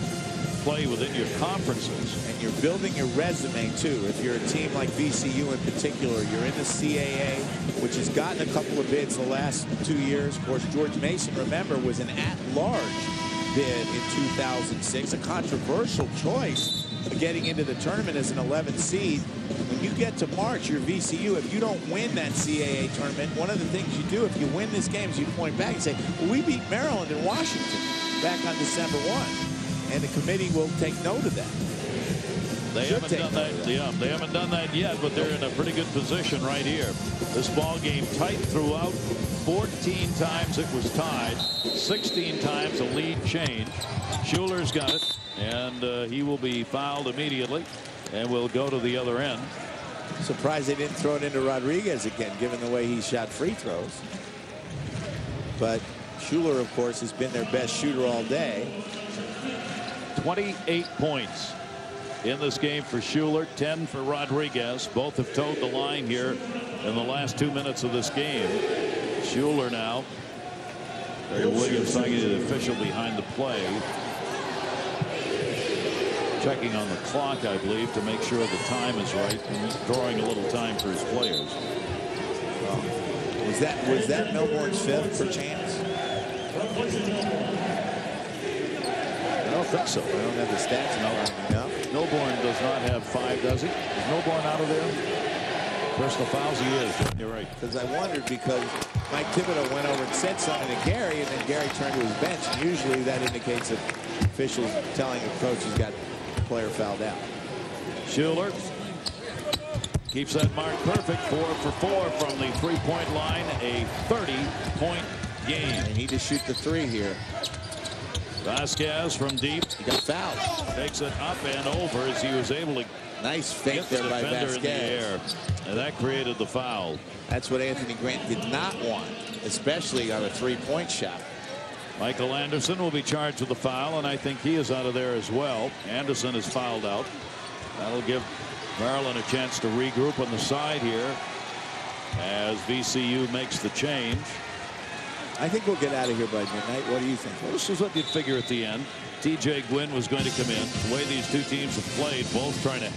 play within your conferences. And you're building your resume too. If you're a team like VCU in particular, you're in the CAA, which has gotten a couple of bids the last 2 years. Of course, George Mason, remember, was an at-large bid in 2006, a controversial choice of getting into the tournament as an 11th seed. When you get to March, you're VCU. If you don't win that CAA tournament, one of the things you do if you win this game is you point back and say, well, we beat Maryland and Washington back on December 1. And the committee will take note of that. They haven't done that. Yeah, they haven't done that yet, but they're in a pretty good position right here. This ball game tight throughout. 14 times it was tied. 16 times a lead change. Shuler's got it, and he will be fouled immediately, and will go to the other end. Surprised they didn't throw it into Rodriguez again, given the way he shot free throws. But Shuler, of course, has been their best shooter all day. 28 points in this game for Shuler, 10 for Rodriguez. Both have towed the line here in the last 2 minutes of this game. Shuler now. Barry Williams, the official behind the play, checking on the clock, I believe, to make sure the time is right, and drawing a little time for his players. Was that Milborn's 5th per chance? I don't think so. I don't have the stats. No. Milborn does not have 5, does he? Is Milborn out of there? Personal fouls, he is. You're right. Because I wondered, because Mike Thibodeau went over and said something to Gary, and then Gary turned to his bench. And usually that indicates that officials telling a coach he's got a player fouled out. Shuler keeps that mark perfect. 4 for 4 from the 3-point line. A 30-point game. And he just shoot the 3 here. Vasquez from deep. He got fouled. Takes it up and over as he was able to nice fake get the there by defender Vasquez. in the air. And that created the foul. That's what Anthony Grant did not want, especially on a 3-point shot. Michael Anderson will be charged with the foul, and I think he is out of there as well. Anderson is fouled out. That'll give Maryland a chance to regroup on the side here as VCU makes the change. I think we'll get out of here by midnight. What do you think? Well, this is what you'd figure at the end. TJ Gwynn was going to come in. The way these two teams have played, both trying to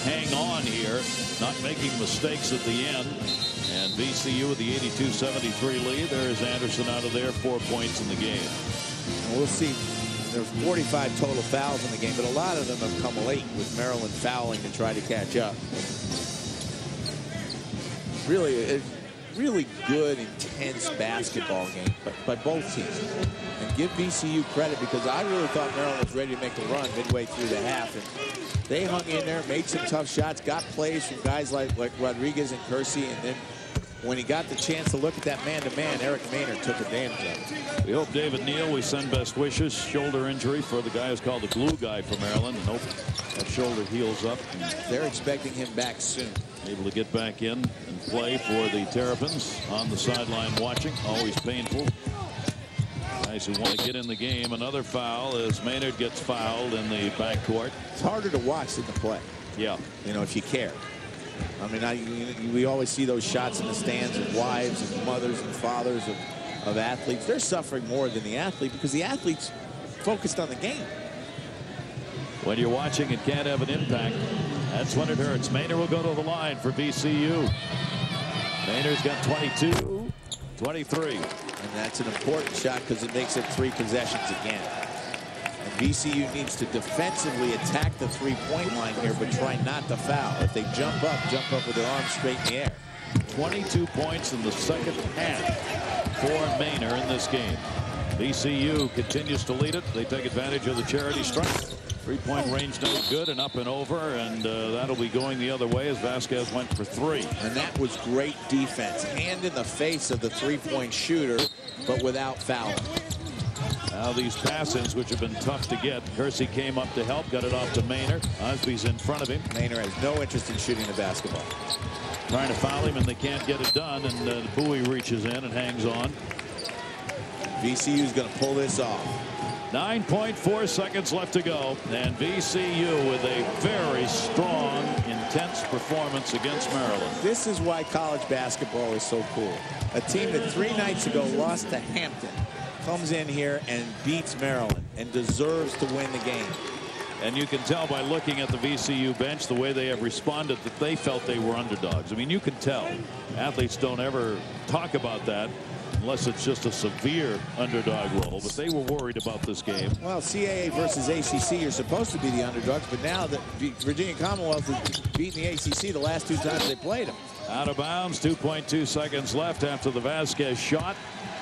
hang on here, not making mistakes at the end. And VCU with the 82-73 lead. There's Anderson out of there, 4 points in the game. And we'll see. There's 45 total fouls in the game, but a lot of them have come late with Maryland fouling to try to catch up. Really good, intense basketball game by both teams. And give VCU credit, because I really thought Maryland was ready to make a run midway through the half. And they hung in there, made some tough shots, got plays from guys like Rodriguez and Kersey, and then when he got the chance to look at that man-to-man, Eric Maynard took advantage of it. We hope David Neal, we send best wishes. Shoulder injury for the guy who's called the glue guy for Maryland, and hope that shoulder heals up. They're expecting him back soon. Able to get back in and play for the Terrapins on the sideline watching. Always painful. Guys who want to get in the game. Another foul as Maynard gets fouled in the backcourt. It's harder to watch than to play. Yeah. You know, if you care. I mean, we always see those shots in the stands of wives and mothers and fathers of athletes. They're suffering more than the athlete, because the athlete's focused on the game. When you're watching and can't have an impact, that's when it hurts. Maynard will go to the line for VCU. Maynard's got 22, 23. And that's an important shot because it makes it 3 possessions again. And VCU needs to defensively attack the three-point line here, but try not to foul. If they jump up with their arms straight in the air. 22 points in the second half for Maynor in this game. VCU continues to lead it. They take advantage of the charity strike. Three-point range no good, and up and over, and that'll be going the other way as Vasquez went for 3. And that was great defense. Hand in the face of the three-point shooter, but without fouling. Now these pass-ins, which have been tough to get. Kersey came up to help, got it off to Maynor. Osby's in front of him. Maynor has no interest in shooting the basketball. Trying to foul him, and they can't get it done, and Bowie reaches in and hangs on. VCU's going to pull this off. 9.4 seconds left to go, and VCU with a very strong, intense performance against Maryland. This is why college basketball is so cool. A team that 3 nights ago lost to Hampton comes in here and beats Maryland and deserves to win the game. And you can tell by looking at the VCU bench the way they have responded that they felt they were underdogs. I mean, you can tell. Athletes don't ever talk about that unless it's just a severe underdog role, but they were worried about this game. Well, CAA versus ACC, you're supposed to be the underdogs, but now that Virginia Commonwealth has beaten the ACC the last 2 times they played them. Out of bounds, 2.2 seconds left after the Vasquez shot,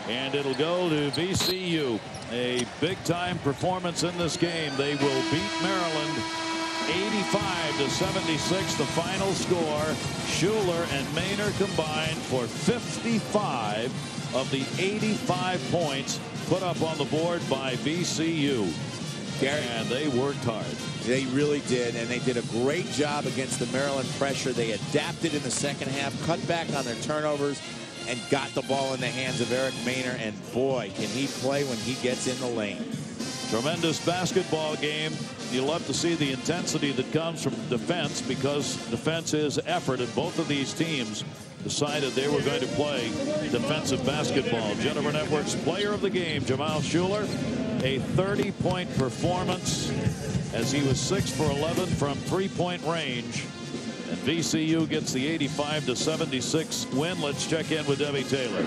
and it'll go to VCU. A big-time performance in this game. They will beat Maryland 85-76, the final score. Shuler and Maynor combined for 55 of the 85 points put up on the board by VCU. And they worked hard. They really did, and they did a great job against the Maryland pressure. They adapted in the second half, cut back on their turnovers, and got the ball in the hands of Eric Maynor, and boy, can he play when he gets in the lane. Tremendous basketball game. You love to see the intensity that comes from defense, because defense is effort, and both of these teams decided they were going to play defensive basketball. Jennifer Network's player of the game, Jamal Shuler, a 30-point performance as he was 6 for 11 from three-point range. And VCU gets the 85-76 win. Let's check in with Debbie Taylor.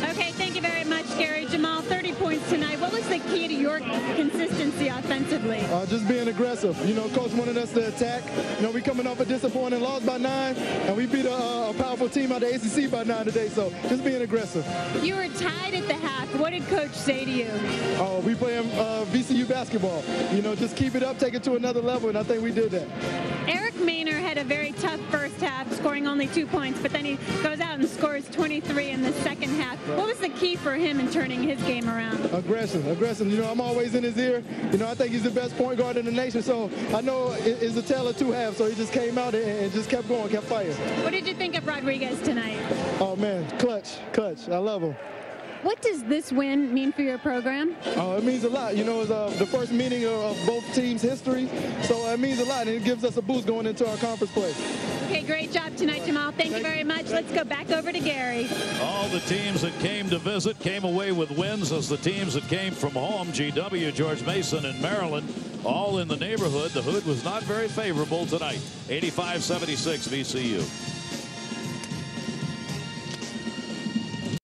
Okay, thank you very much, Gary. Jamal, 30 points tonight. What was the key to your consistency offensively? Just being aggressive. You know, Coach wanted us to attack. You know, we coming off a disappointing loss by 9, and we beat a powerful team out of the ACC by 9 today. So just being aggressive. You were tied at the half. What did Coach say to you? We playing VCU basketball. You know, just keep it up, take it to another level, and I think we did that. Eric Maynor had a very tough first half, scoring only 2 points, but then he goes out and scores 23 in the second half. Right. What was the key for him in turning his game around? Aggression. You know, I'm always in his ear. You know, I think he's the best point guard in the nation, so I know it's a tale of 2 halves, so he just came out and just kept going, kept fighting. What did you think of Rodriguez tonight? Oh, man, clutch. I love him. What does this win mean for your program? It means a lot. You know, it's the first meeting of both teams' history, so it means a lot, and it gives us a boost going into our conference play. Okay, great job tonight, Jamal. Thank you very much. Let's go back over to Gary. All the teams that came to visit came away with wins, as the teams that came from home, GW, George Mason, and Maryland, all in the neighborhood. The hood was not very favorable tonight. 85-76 VCU.